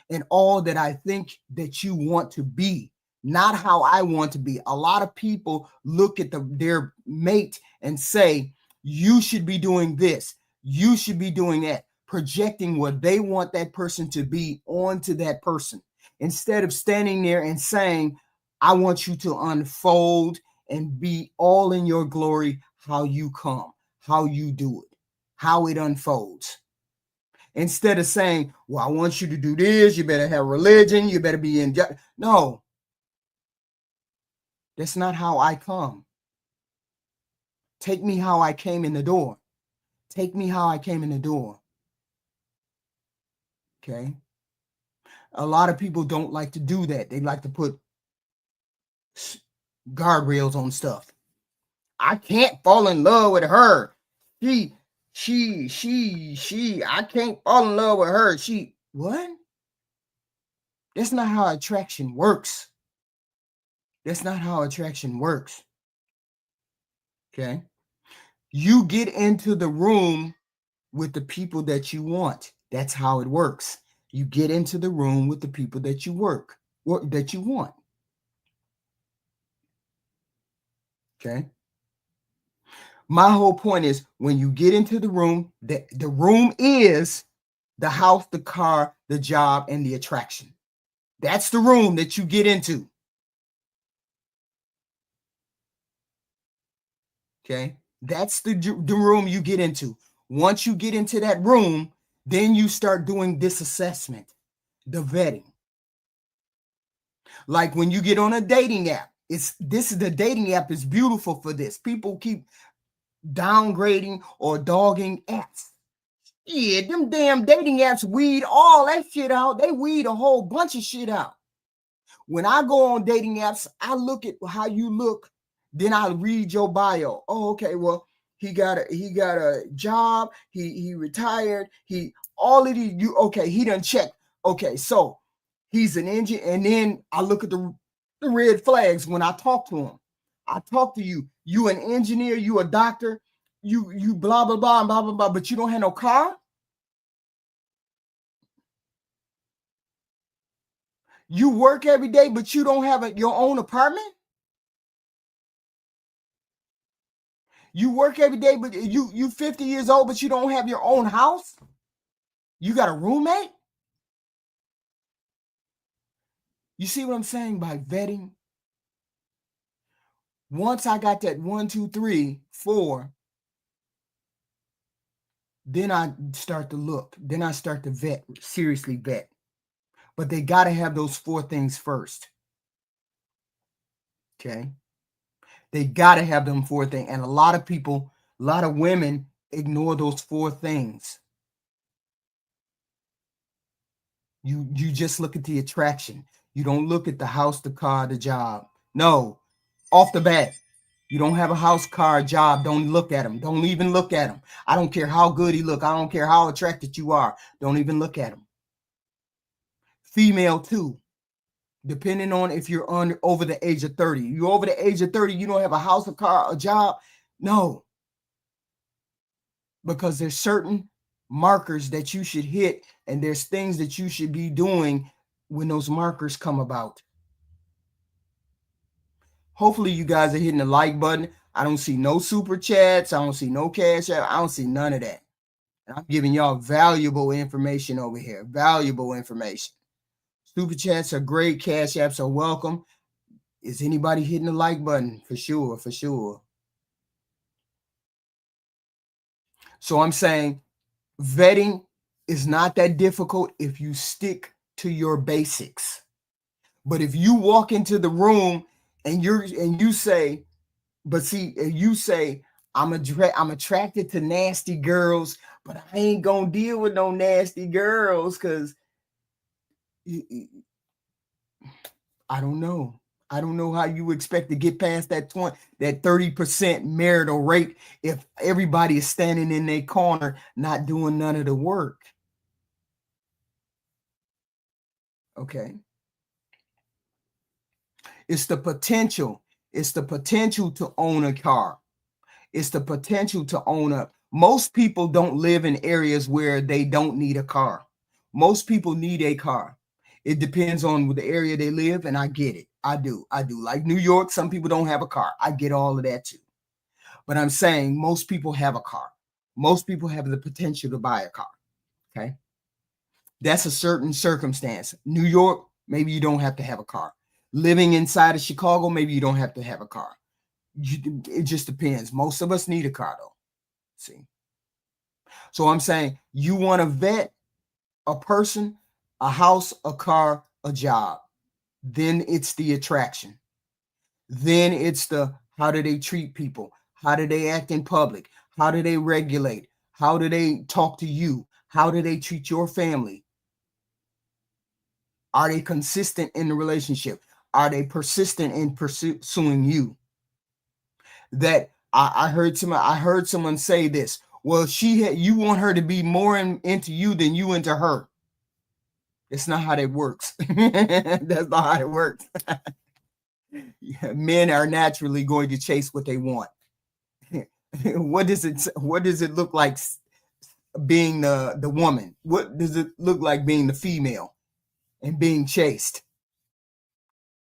and all that I think that you want to be, not how I want to be. A lot of people look at their mate and say, you should be doing this, you should be doing that, projecting what they want that person to be onto that person, instead of standing there and saying, I want you to unfold and be all in your glory, how you come, how you do it, how it unfolds. Instead of saying, well, I want you to do this, you better have religion, you better be in. No, that's not how I come. Take me how I came in the door. Take me how I came in the door. Okay. A lot of people don't like to do that. They like to put guardrails on stuff. I can't fall in love with her. I can't fall in love with her. What? That's not how attraction works. That's not how attraction works. Okay. You get into the room with the people that you want. That's how it works. You get into the room with the people that you that you want. Okay. My whole point is, when you get into the room, the room is the house, the car, the job, and the attraction. That's the room that you get into. Okay. That's the room you get into. Once you get into that room, then you start doing this assessment, the vetting. Like when you get on a dating app, the dating app is beautiful for this. People keep downgrading or dogging apps. Yeah, them damn dating apps weed all that shit out. They weed a whole bunch of shit out. When I go on dating apps, I look at how you look, then I read your bio. Oh, okay, well, he got a job, he retired, all of these, he done checked. Okay, so he's an engineer, and then I look at the red flags when I talk to him. I talk to you. You an engineer, you a doctor, you blah blah blah blah blah blah, but you don't have no car. You work every day, but you don't have your own apartment. You work every day, but you 50 years old, but you don't have your own house. You got a roommate. You see what I'm saying by vetting? Once I got that 1, 2, 3, 4, then I start to look. Then I start to vet, seriously vet. But they got to have those 4 things first. Okay. They got to have them 4 things. And a lot of people, a lot of women ignore those 4 things. You just look at the attraction. You don't look at the house, the car, the job. No, off the bat. You don't have a house, car, job. Don't look at him. Don't even look at him. I don't care how good he look. I don't care how attracted you are. Don't even look at him. Female too. Depending on if you're over the age of 30. You're over the age of 30, you don't have a house, a car, a job. No. Because there's certain markers that you should hit, and there's things that you should be doing when those markers come about. Hopefully you guys are hitting the like button. I don't see no super chats. I don't see no cash app. I don't see none of that. And I'm giving y'all valuable information over here. Valuable information. Super chats are great. Cash apps are welcome. Is anybody hitting the like button? For sure, for sure. So I'm saying vetting is not that difficult if you stick to your basics. But if you walk into the room and you say, I'm attracted to nasty girls, but I ain't gonna deal with no nasty girls because I don't know. I don't know how you expect to get past that 30% marital rate if everybody is standing in their corner, not doing none of the work. Okay. It's the potential. It's the potential to own a car. It's the potential to own a. Most people don't live in areas where they don't need a car. Most people need a car. It depends on the area they live, and I get it. I do. Like New York, some people don't have a car. I get all of that too. But I'm saying most people have a car. Most people have the potential to buy a car. Okay. That's a certain circumstance. New York, maybe you don't have to have a car. Living inside of Chicago, maybe you don't have to have a car. It just depends. Most of us need a car though. See. So I'm saying you want to vet a person, a house, a car, a job. Then it's the attraction. Then it's the how do they treat people? How do they act in public? How do they regulate? How do they talk to you? How do they treat your family? Are they consistent in the relationship? Are they persistent in pursuing you? That I heard someone say this. Well, you want her to be more into you than you into her. It's not how that works. That's not how it works. Men are naturally going to chase what they want. What does it look like being the woman? What does it look like being the female and being chased?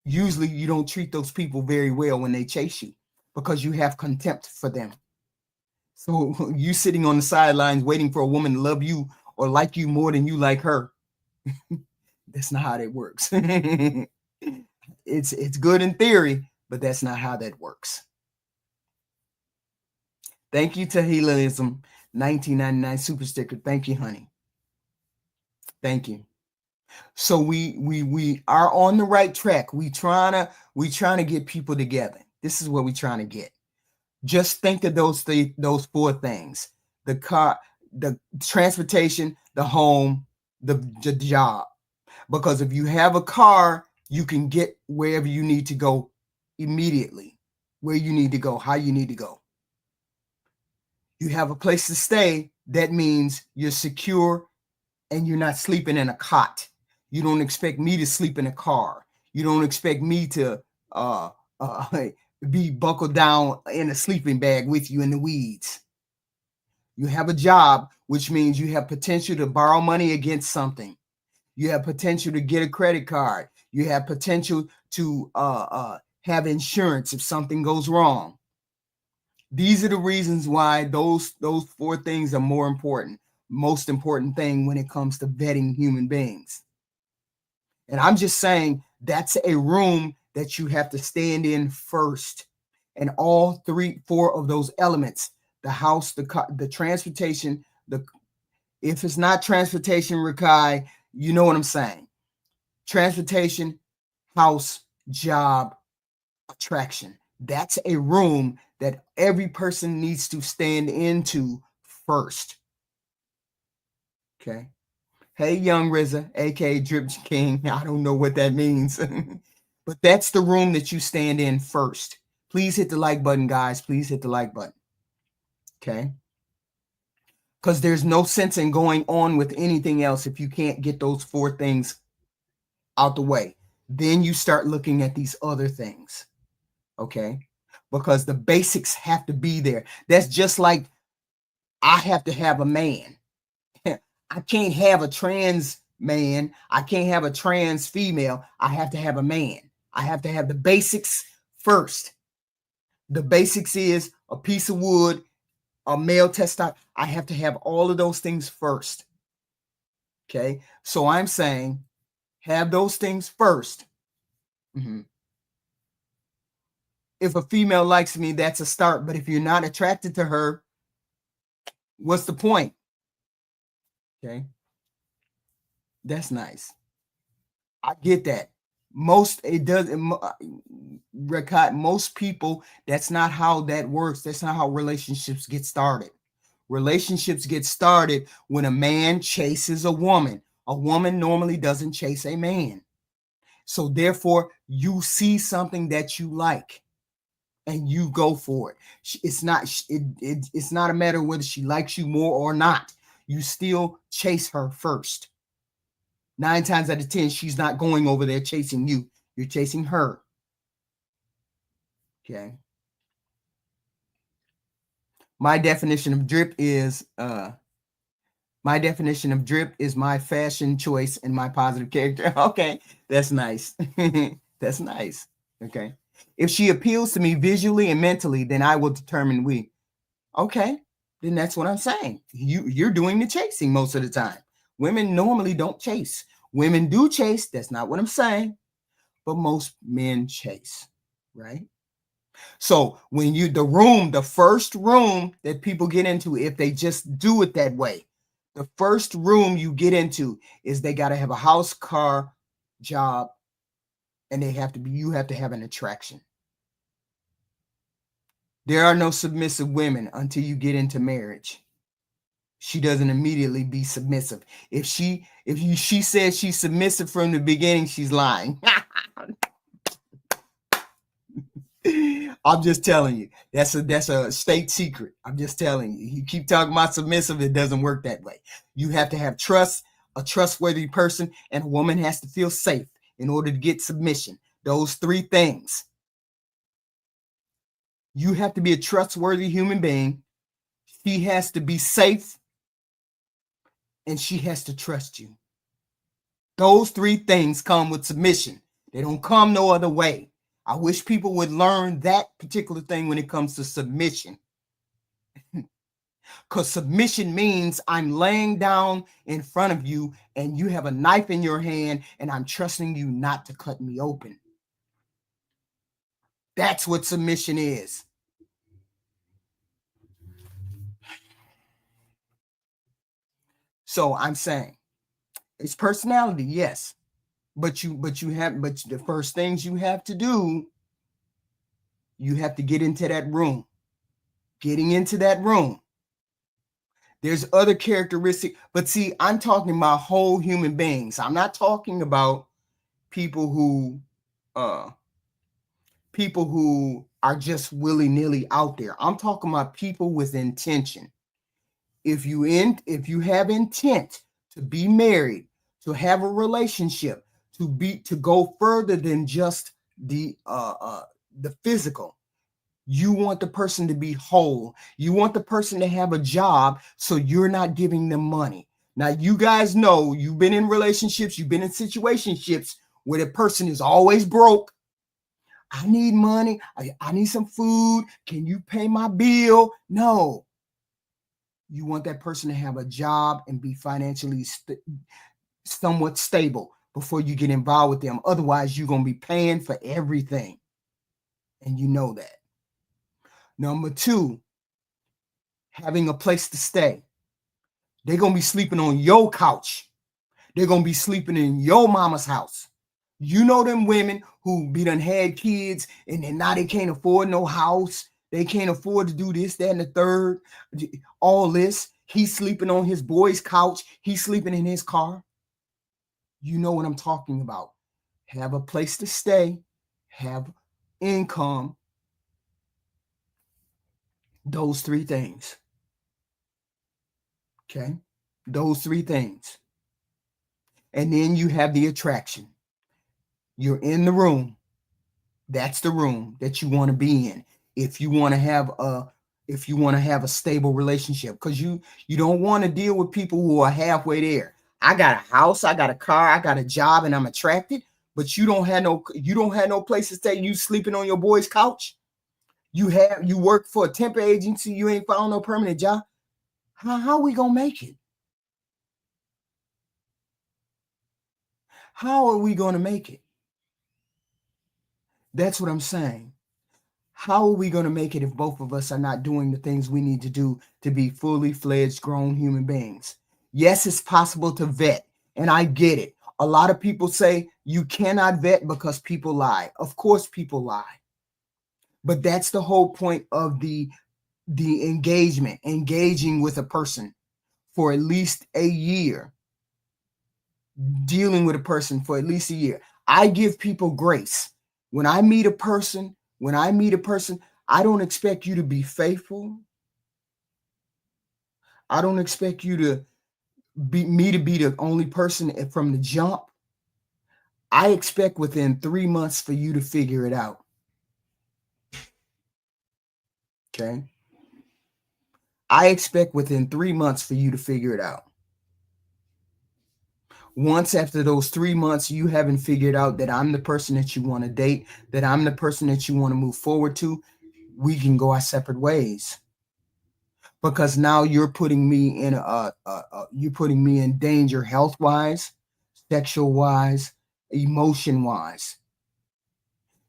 Usually you don't treat those people very well when they chase you because you have contempt for them. So you sitting on the sidelines waiting for a woman to love you or like you more than you like her. That's not how that works. It's good in theory, but that's not how that works. Thank you to Healism 1999 super sticker. Thank you, honey. Thank you. So we are on the right track. We trying to get people together. This is what we're trying to get. Just think of those four things: the car, the transportation, the home, the job. Because if you have a car, you can get wherever you need to go immediately, where you need to go, how you need to go. You have a place to stay. That means you're secure and you're not sleeping in a cot. You don't expect me to sleep in a car. You don't expect me to be buckled down in a sleeping bag with you in the weeds. You have a job, which means you have potential to borrow money against something. You have potential to get a credit card. You have potential to have insurance if something goes wrong. These are the reasons why those four things are more important. Most important thing when it comes to vetting human beings. And I'm just saying that's a room that you have to stand in first. And all 4 of those elements, the house, the transportation, if it's not transportation, Rakai, you know what I'm saying. Transportation, house, job, attraction. That's a room that every person needs to stand into first. Okay. Hey, Young RZA, aka Drip King. I don't know what that means, but that's the room that you stand in first. Please hit the like button, guys. Please hit the like button. Okay. Because there's no sense in going on with anything else if you can't get those 4 things out the way. Then you start looking at these other things. Okay. Because the basics have to be there. That's just like I have to have a man. I can't have a trans man. I can't have a trans female. I have to have a man. I have to have the basics first. The basics is a piece of wood, a male testosterone. I have to have all of those things first. Okay. So I'm saying have those things first. Mm-hmm. If a female likes me, that's a start. But if you're not attracted to her, what's the point? Okay. That's nice. I get that. Most people, that's not how that works. That's not how relationships get started. Relationships get started when a man chases a woman. A woman normally doesn't chase a man. So therefore, you see something that you like and you go for it. It's not a matter of whether she likes you more or not. You still chase her first. 9 times out of 10, she's not going over there chasing you. You're chasing her. Okay. My definition of drip is my fashion choice and my positive character. Okay, that's nice. That's nice. Okay. If she appeals to me visually and mentally, then I will determine we. Okay, then that's what I'm saying. You're doing the chasing most of the time. Women normally don't chase. Women do chase. That's not what I'm saying. But most men chase, right? So when the first room that people get into, if they just do it that way, the first room you get into is they got to have a house, car, job, and you have to have an attraction. There are no submissive women until you get into marriage. She doesn't immediately be submissive. If she says she's submissive from the beginning, she's lying. I'm just telling you, that's a state secret. I'm just telling you. You keep talking about submissive, it doesn't work that way. You have to have trust, a trustworthy person, and a woman has to feel safe in order to get submission. Those 3 things. You have to be a trustworthy human being. She has to be safe, and she has to trust you. Those 3 things come with submission. They don't come no other way. I wish people would learn that particular thing when it comes to submission. Because submission means I'm laying down in front of you and you have a knife in your hand and I'm trusting you not to cut me open. That's what submission is. So I'm saying it's personality, yes. But the first things you have to do, you have to get into that room. Getting into that room. There's other characteristics, but see, I'm talking about whole human beings. I'm not talking about people who are just willy-nilly out there. I'm talking about people with intention. If you have intent to be married, to have a relationship, to go further than just the physical. You want the person to be whole. You want the person to have a job, so you're not giving them money. Now, you guys know you've been in relationships, you've been in situationships where the person is always broke. I need money. I need some food. Can you pay my bill? No. You want that person to have a job and be financially somewhat stable before you get involved with them. Otherwise, you're going to be paying for everything. And you know that. Number 2, having a place to stay. They're going to be sleeping on your couch. They're going to be sleeping in your mama's house. You know them women who done had kids and then now they can't afford no house. They can't afford to do this, that, and the third. All this. He's sleeping on his boy's couch. He's sleeping in his car. You know what I'm talking about. Have a place to stay. Have income. Those 3 things. Okay? Those 3 things. And then you have the attraction. You're in the room. That's the room that you want to be in. If you want to have a stable relationship, because you don't want to deal with people who are halfway there. I got a house, I got a car, I got a job, and I'm attracted, but you don't have no place to stay. You sleeping on your boy's couch. You work for a temp agency. You ain't found no permanent job. How are we gonna make it? How are we gonna make it? That's what I'm saying. How are we going to make it if both of us are not doing the things we need to do to be fully fledged grown human beings? Yes, it's possible to vet, and I get it. A lot of people say you cannot vet because people lie. Of course, people lie. But that's the whole point of the engaging with a person for at least a year, dealing with a person for at least a year. I give people grace. When I meet a person, I don't expect you to be faithful. I don't expect you to be the only person from the jump. I expect within 3 months for you to figure it out. Okay. I expect within 3 months for you to figure it out. Once after those 3 months, you haven't figured out that I'm the person that you want to date, that I'm the person that you want to move forward to, we can go our separate ways. Because now you're putting me in danger, health wise, sexual wise, emotion wise.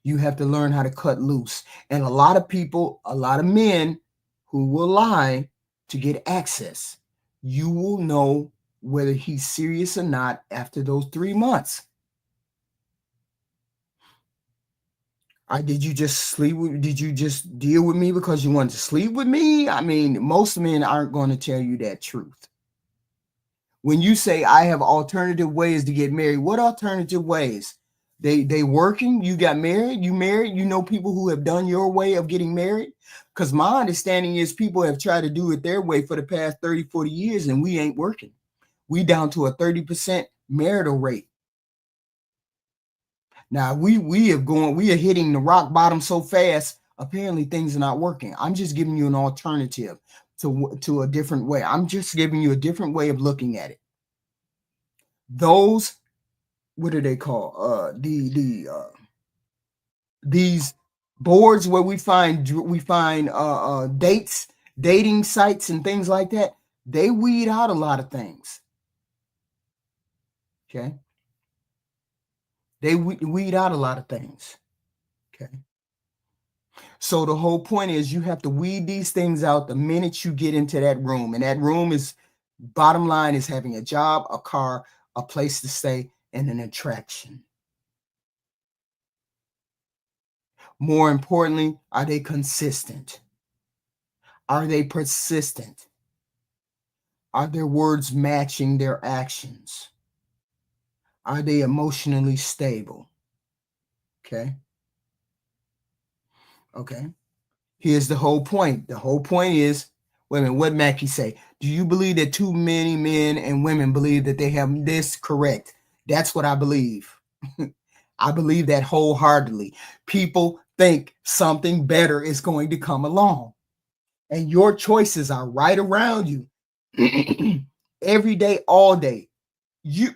You have to learn how to cut loose. And a lot of people, a lot of men who will lie to get access, you will know whether he's serious or not after those 3 months. Did you just deal with me because you wanted to sleep with me? I mean, most men aren't going to tell you that truth. When you say I have alternative ways to get married, what alternative ways? They working, you got married, you know people who have done your way of getting married? Because my understanding is people have tried to do it their way for the past 30, 40 years, and we ain't working. We down to a 30% marital rate. Now we are hitting the rock bottom so fast, apparently things are not working. I'm just giving you an alternative to a different way. I'm just giving you a different way of looking at it. Those, what do they call these boards where we find dating sites and things like that, they weed out a lot of things. Okay, they weed out a lot of things. Okay, so the whole point is you have to weed these things out the minute you get into that room, and that room is, bottom line, is having a job, a car, a place to stay, and an attraction. More importantly, are they consistent? Are they persistent? Are their words matching their actions? Are they emotionally stable? Okay. Okay. Here's the whole point. The whole point is, wait a minute, what Mackie say? Do you believe that too many men and women believe that they have this? Correct. That's what I believe. I believe that wholeheartedly. People think something better is going to come along, and your choices are right around you every day, all day.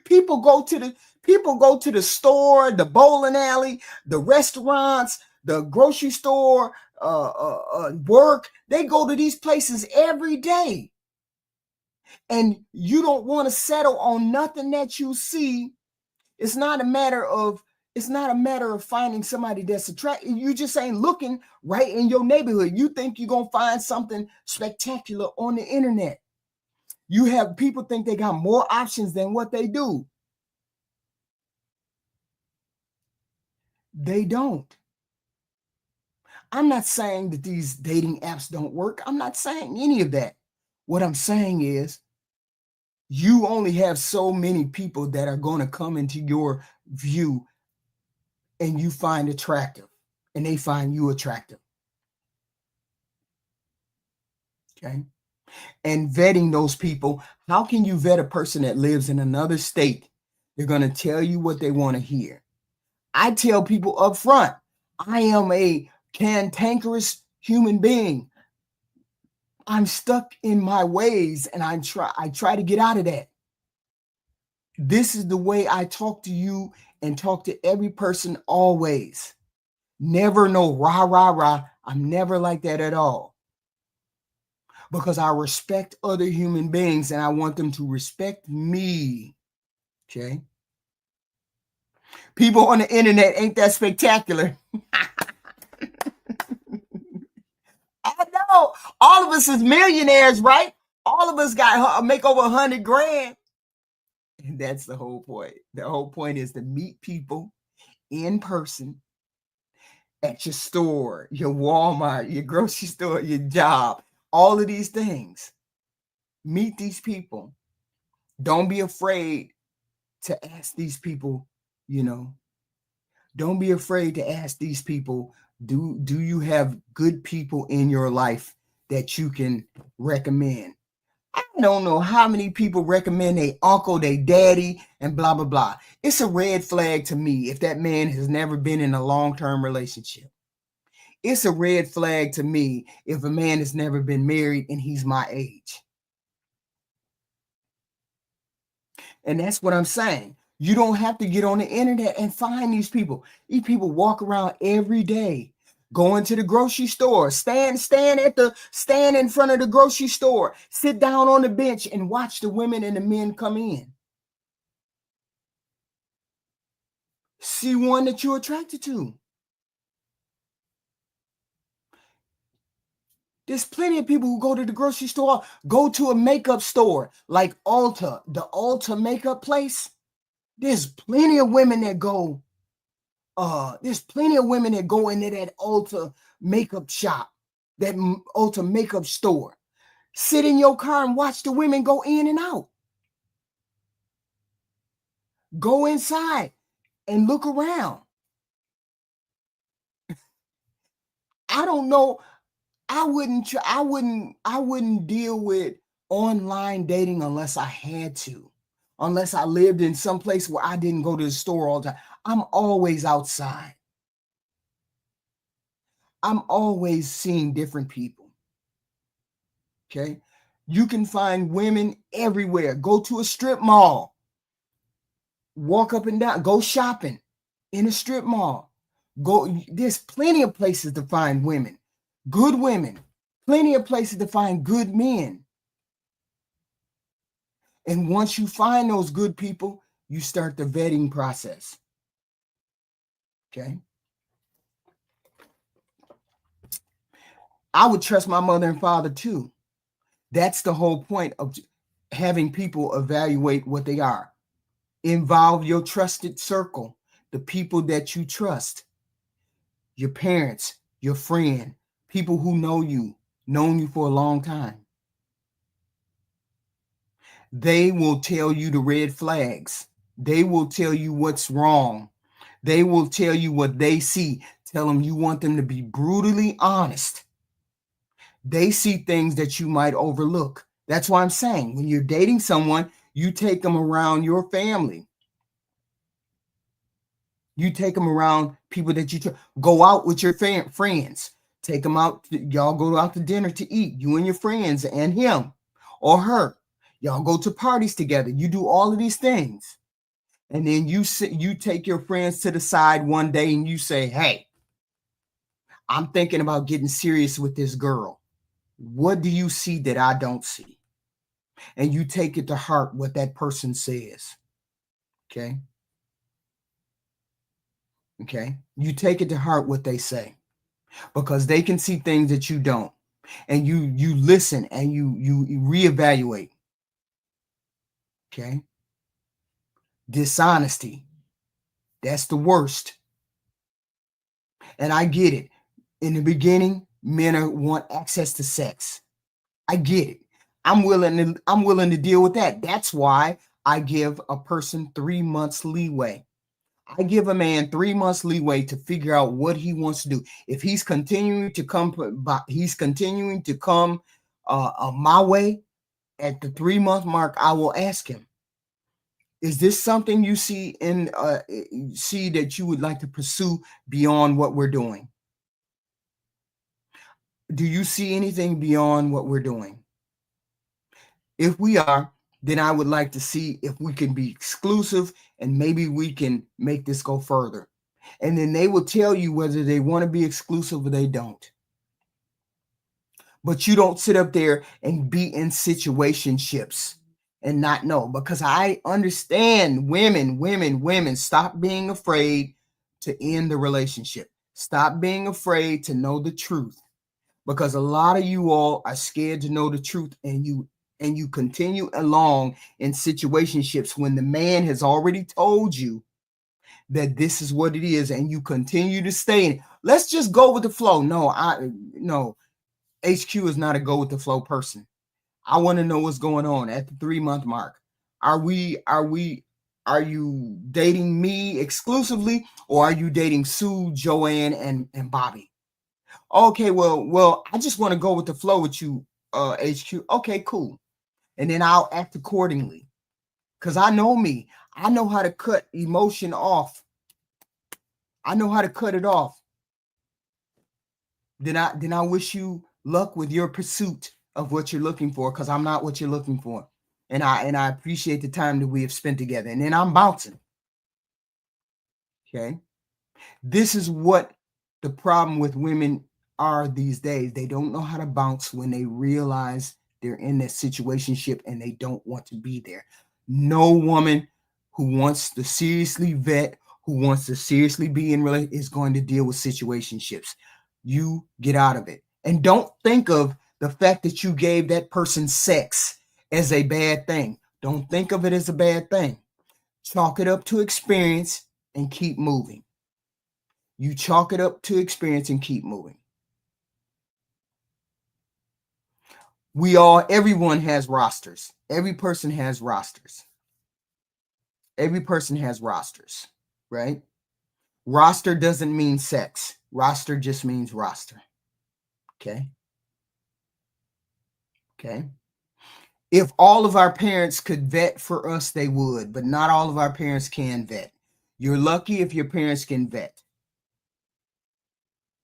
People go to the store, the bowling alley, the restaurants, the grocery store, work. They go to these places every day, and you don't want to settle on nothing that you see. It's not a matter of finding somebody that's attractive. You just ain't looking right in your neighborhood. You think you're gonna find something spectacular on the internet. You have people think they got more options than what they do. They don't. I'm not saying that these dating apps don't work. I'm not saying any of that. What I'm saying is you only have so many people that are going to come into your view and you find attractive, and they find you attractive. Okay. And vetting those people, how can you vet a person that lives in another state? They're going to tell you what they want to hear. I tell people up front, I am a cantankerous human being. I'm stuck in my ways, and I try to get out of that. This is the way I talk to you and talk to every person always. Never no rah, rah, rah. I'm never like that at all. Because I respect other human beings and I want them to respect me. Okay. People on the internet ain't that spectacular. I know. All of us is millionaires, right? All of us got make over 100 grand. And that's the whole point. The whole point is to meet people in person at your store, your Walmart, your grocery store, your job, all of these things. Meet these people. Don't be afraid to ask these people, Don't be afraid to ask these people, do you have good people in your life that you can recommend? I don't know how many people recommend their uncle, their daddy, and blah, blah, blah. It's a red flag to me if that man has never been in a long-term relationship. It's a red flag to me if a man has never been married and he's my age. And that's what I'm saying. You don't have to get on the internet and find these people. These people walk around every day, going to the grocery store, stand in front of the grocery store, sit down on the bench and watch the women and the men come in. See one that you're attracted to. There's plenty of people who go to the grocery store, go to a makeup store like Ulta, the Ulta makeup place. There's plenty of women that go. There's plenty of women that go into that Ulta makeup shop, that Ulta makeup store. Sit in your car and watch the women go in and out. Go inside and look around. I don't know. I wouldn't deal with online dating unless I had to, unless I lived in some place where I didn't go to the store all the time. I'm always outside. I'm always seeing different people. Okay. You can find women everywhere. Go to a strip mall. Walk up and down. Go shopping in a strip mall. There's plenty of places to find women. Good women. Plenty of places to find good men. And once you find those good people, you start the vetting process. Okay. I would trust my mother and father too. That's the whole point of having people evaluate what they are. Involve your trusted circle, the people that you trust, your parents, your friend, people who know you, known you for a long time. They will tell you the red flags. They will tell you what's wrong. They will tell you what they see. Tell them you want them to be brutally honest. They see things that you might overlook. That's why I'm saying when you're dating someone, you take them around your family. You take them around people that you go out with your friends. Take them out. Y'all go out to dinner to eat. You and your friends and him or her. Y'all go to parties together. You do all of these things. And then you take your friends to the side one day and you say, hey, I'm thinking about getting serious with this girl. What do you see that I don't see? And you take it to heart what that person says. Okay. Okay. You take it to heart what they say because they can see things that you don't. And you listen and you reevaluate. Okay. Dishonesty. That's the worst. And I get it. In the beginning, men want access to sex. I get it. I'm willing to deal with that. That's why I give a person 3 months leeway. I give a man 3 months leeway to figure out what he wants to do. If he's continuing to come my way at the 3 month mark, I will ask him, is this something you see that you would like to pursue beyond what we're doing? Do you see anything beyond what we're doing? If we are, then I would like to see if we can be exclusive and maybe we can make this go further. And then they will tell you whether they want to be exclusive or they don't. But you don't sit up there and be in situationships and not know, because I understand women, stop being afraid to end the relationship. Stop being afraid to know the truth, because a lot of you all are scared to know the truth, and you continue along in situationships when the man has already told you that this is what it is, and you continue to stay in it. Let's just go with the flow. No, HQ is not a go with the flow person. I want to know what's going on at the 3 month mark. Are we dating me exclusively, or are you dating Sue, Joanne, and Bobby? Okay, well, I just want to go with the flow with you, HQ. Okay, cool. And then I'll act accordingly. Because I know me. I know how to cut emotion off. I know how to cut it off. Then I wish you luck with your pursuit of what you're looking for, because I'm not what you're looking for. And I appreciate the time that we have spent together. And then I'm bouncing. Okay. This is what the problem with women are these days. They don't know how to bounce when they realize they're in that situationship and they don't want to be there. No woman who wants to seriously vet, who wants to seriously be in relationship, is going to deal with situationships. You get out of it. And don't think of the fact that you gave that person sex as a bad thing. Don't think of it as a bad thing. Chalk it up to experience and keep moving. You chalk it up to experience and keep moving. Everyone has rosters. Every person has rosters. Every person has rosters, right? Roster doesn't mean sex. Roster just means roster. Okay. Okay. If all of our parents could vet for us, they would, but not all of our parents can vet. You're lucky if your parents can vet.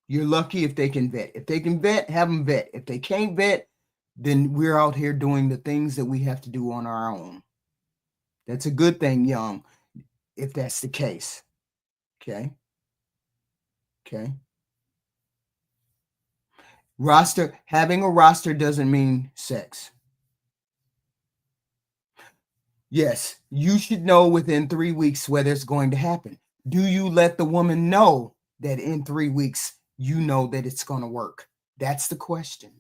You're lucky if they can vet. If they can vet, have them vet. If they can't vet, then we're out here doing the things that we have to do on our own. That's a good thing, young, if that's the case. Okay. Okay. Having a roster doesn't mean sex. Yes, you should know within 3 weeks whether it's going to happen. Do you let the woman know that in 3 weeks you know that it's going to work? That's the question.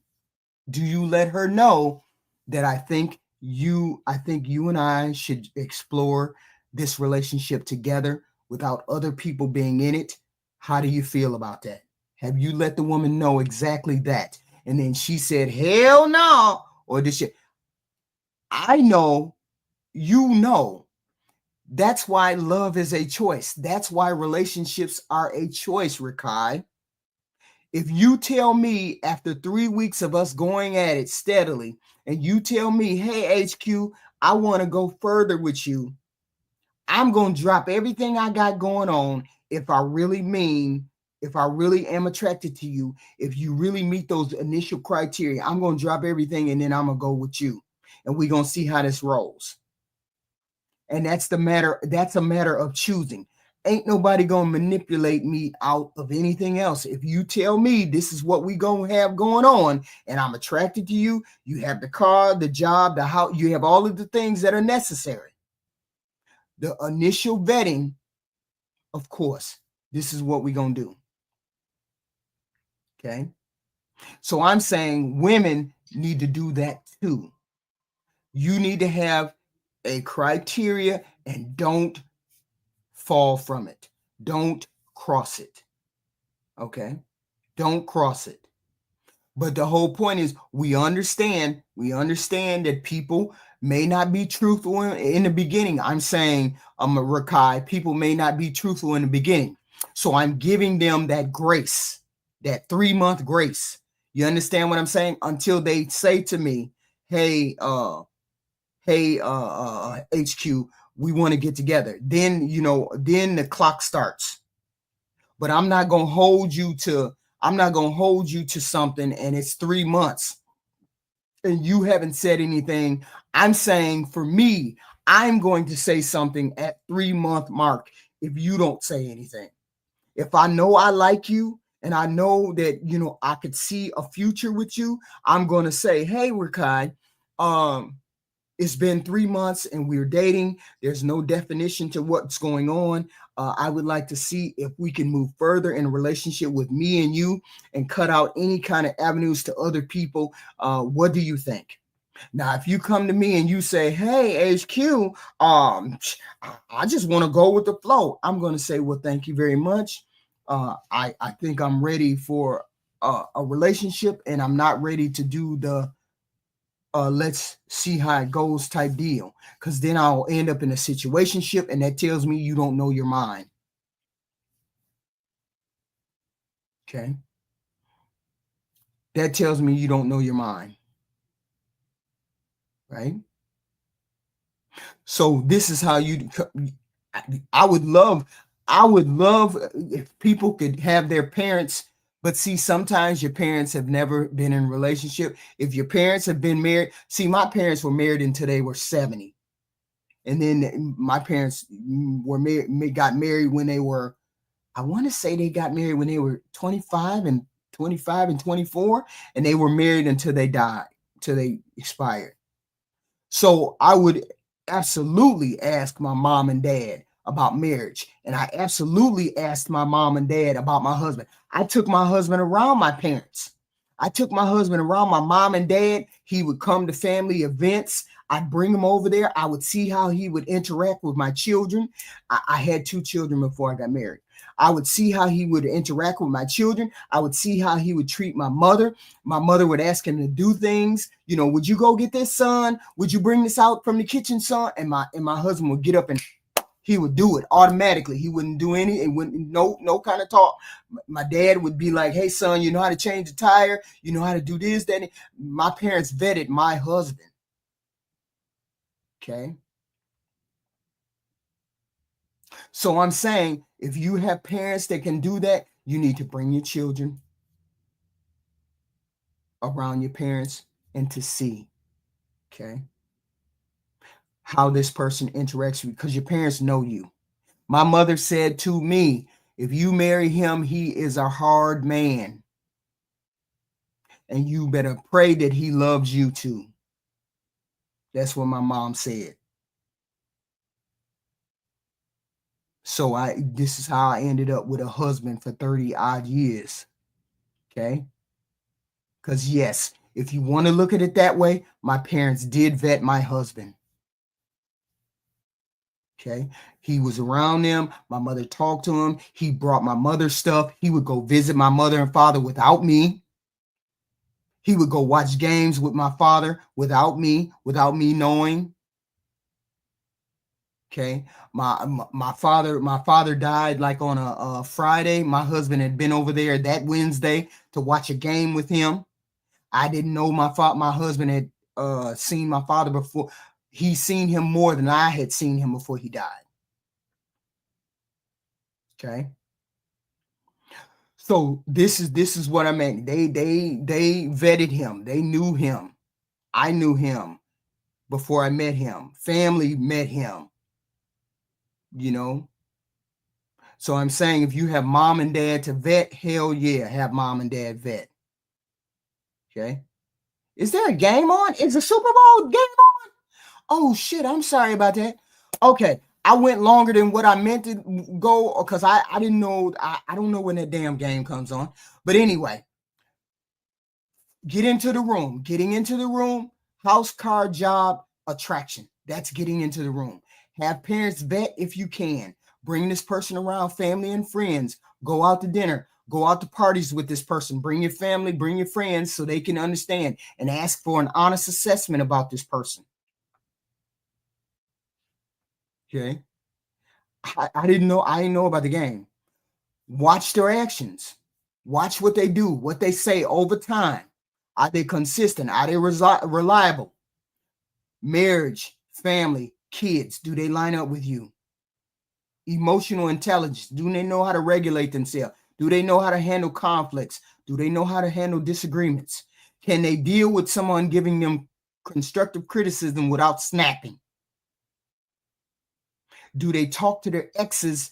Do you let her know that I think you and I should explore this relationship together without other people being in it? How do you feel about that? Have you let the woman know exactly that? And then she said, hell no. Or did she? I know, you know. That's why love is a choice. That's why relationships are a choice, Rakai. If you tell me after 3 weeks of us going at it steadily, and you tell me, hey, HQ, I want to go further with you, I'm going to drop everything I got going on. If I really am attracted to you, if you really meet those initial criteria, I'm going to drop everything and then I'm going to go with you. And we're going to see how this rolls. And that's a matter of choosing. Ain't nobody gonna manipulate me out of anything else. If you tell me this is what we gonna have going on, and I'm attracted to you, you have the car, the job, the house, you have all of the things that are necessary. The initial vetting, of course, this is what we're gonna do. Okay. So I'm saying women need to do that too. You need to have a criteria and don't fall from it. Don't cross it. Okay. Don't cross it. But the whole point is we understand that people may not be truthful in the beginning. I'm saying, Rakai, people may not be truthful in the beginning. So I'm giving them that grace, that 3-month grace. You understand what I'm saying? Until they say to me, hey, HQ, we want to get together. Then, then the clock starts. But I'm not going to hold you to something and it's 3 months and you haven't said anything. I'm saying for me, I'm going to say something at 3-month mark if you don't say anything. If I know I like you and I know that, I could see a future with you, I'm going to say, hey, Rakai, it's been 3 months and we're dating. There's no definition to what's going on. I would like to see if we can move further in a relationship with me and you and cut out any kind of avenues to other people. What do you think? Now, if you come to me and you say, hey, HQ, I just want to go with the flow, I'm going to say, well, thank you very much. I think I'm ready for a relationship and I'm not ready to do the let's see how it goes type deal. Because then I'll end up in a situationship, and that tells me you don't know your mind. Okay. That tells me you don't know your mind. Right. So this is how you, I would love if people could have their parents, but see, sometimes your parents have never been in a relationship. If your parents have been married, see, my parents were married until they were 70. And then my parents were got married when they were, I want to say they got married when they were 25 and 24, and they were married until they died, till they expired. So I would absolutely ask my mom and dad about marriage. And I absolutely asked my mom and dad about my husband. I took my husband around my parents. I took my husband around my mom and dad. He would come to family events. I'd bring him over there. I would see how he would interact with my children. I had 2 children before I got married. I would see how he would interact with my children. I would see how he would treat my mother. My mother would ask him to do things. You know, would you go get this, son? Would you bring this out from the kitchen, son? And my husband would get up and he would do it automatically. He wouldn't do any, it wouldn't, no kind of talk. My dad would be like, hey, son, you know how to change the tire? You know how to do this, that. My parents vetted my husband. Okay. So I'm saying, if you have parents that can do that, you need to bring your children around your parents and to see, okay, how this person interacts with you, because your parents know you. My mother said to me, if you marry him, he is a hard man. And you better pray that he loves you too. That's what my mom said. So this is how I ended up with a husband for 30 odd years. Okay. Because yes, if you want to look at it that way, my parents did vet my husband. Okay. He was around them. My mother talked to him. He brought my mother stuff. He would go visit my mother and father without me. He would go watch games with my father without me knowing. Okay. My father died like on a Friday. My husband had been over there that Wednesday to watch a game with him. I didn't know my husband had seen my father before. He seen him more than I had seen him before he died. Okay. So this is what I meant. They vetted him. They knew him. I knew him before I met him. Family met him. You know. So I'm saying, if you have mom and dad to vet, hell yeah, have mom and dad vet. Okay. Is there a game on? Is the Super Bowl game on? Oh shit, I'm sorry about that. Okay. I went longer than what I meant to go because I didn't know. I don't know when that damn game comes on. But anyway, getting into the room, house, car, job, attraction. That's getting into the room. Have parents vet if you can. Bring this person around, family and friends. Go out to dinner. Go out to parties with this person. Bring your family, bring your friends so they can understand, and ask for an honest assessment about this person. Okay. I didn't know. I didn't know about the game. Watch their actions. Watch what they do, what they say over time. Are they consistent? Are they reliable? Marriage, family, kids, do they line up with you? Emotional intelligence, do they know how to regulate themselves? Do they know how to handle conflicts? Do they know how to handle disagreements? Can they deal with someone giving them constructive criticism without snapping? Do they talk to their exes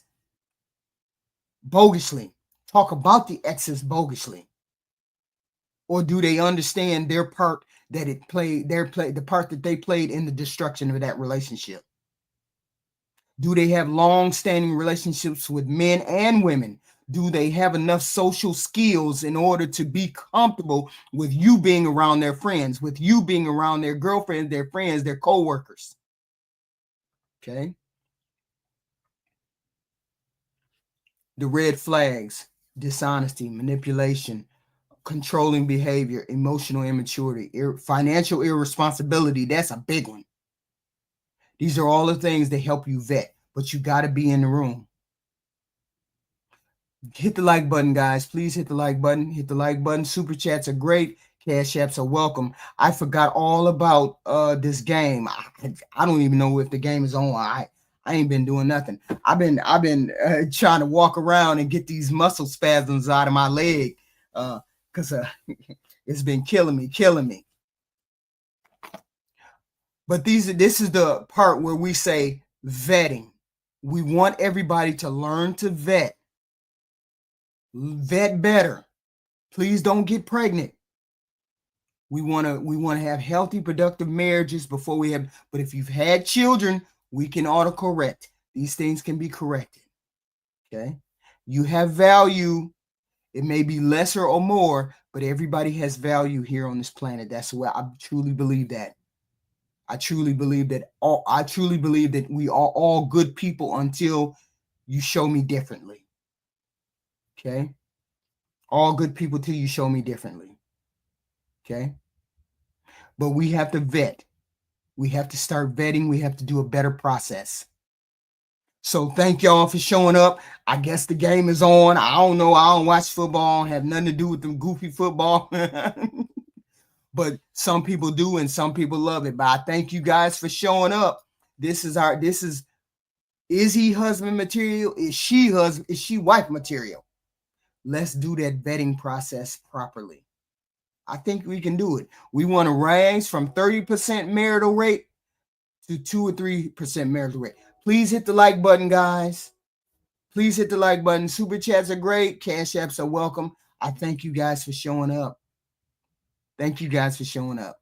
bogusly? Talk about the exes bogusly? Or do they understand their part that it played, the part that they played in the destruction of that relationship? Do they have long-standing relationships with men and women? Do they have enough social skills in order to be comfortable with you being around their friends, with you being around their girlfriends, their friends, their co-workers? Okay. The red flags: dishonesty, manipulation, controlling behavior, emotional immaturity, financial irresponsibility. That's a big one. These are all the things that help you vet, but you got to be in the room. Hit the like button, guys. Please hit the like button. Hit the like button. Super chats are great. Cash apps are welcome. I forgot all about this game. I don't even know if the game is on. I ain't been doing nothing. I've been trying to walk around and get these muscle spasms out of my leg because it's been killing me. But this is the part where we say vetting. We want everybody to learn to vet. Vet better. Please don't get pregnant. We want to have healthy, productive marriages before we have. But if you've had children, we can autocorrect. These things can be corrected. Okay. You have value. It may be lesser or more, but everybody has value here on this planet. That's why I truly believe that. I truly believe that we are all good people until you show me differently. Okay. All good people till you show me differently. Okay. But we have to vet. We have to start vetting. We have to do a better process. So thank y'all for showing up. I guess the game is on. I don't know. I don't watch football. I don't have nothing to do with them goofy football. But some people do and some people love it. But I thank you guys for showing up. Is he husband material? Is she wife material? Let's do that vetting process properly. I think we can do it. We want to rise from 30% marital rate to 2 or 3% marital rate. Please hit the like button, guys. Please hit the like button. Super chats are great. Cash apps are welcome. I thank you guys for showing up. Thank you guys for showing up.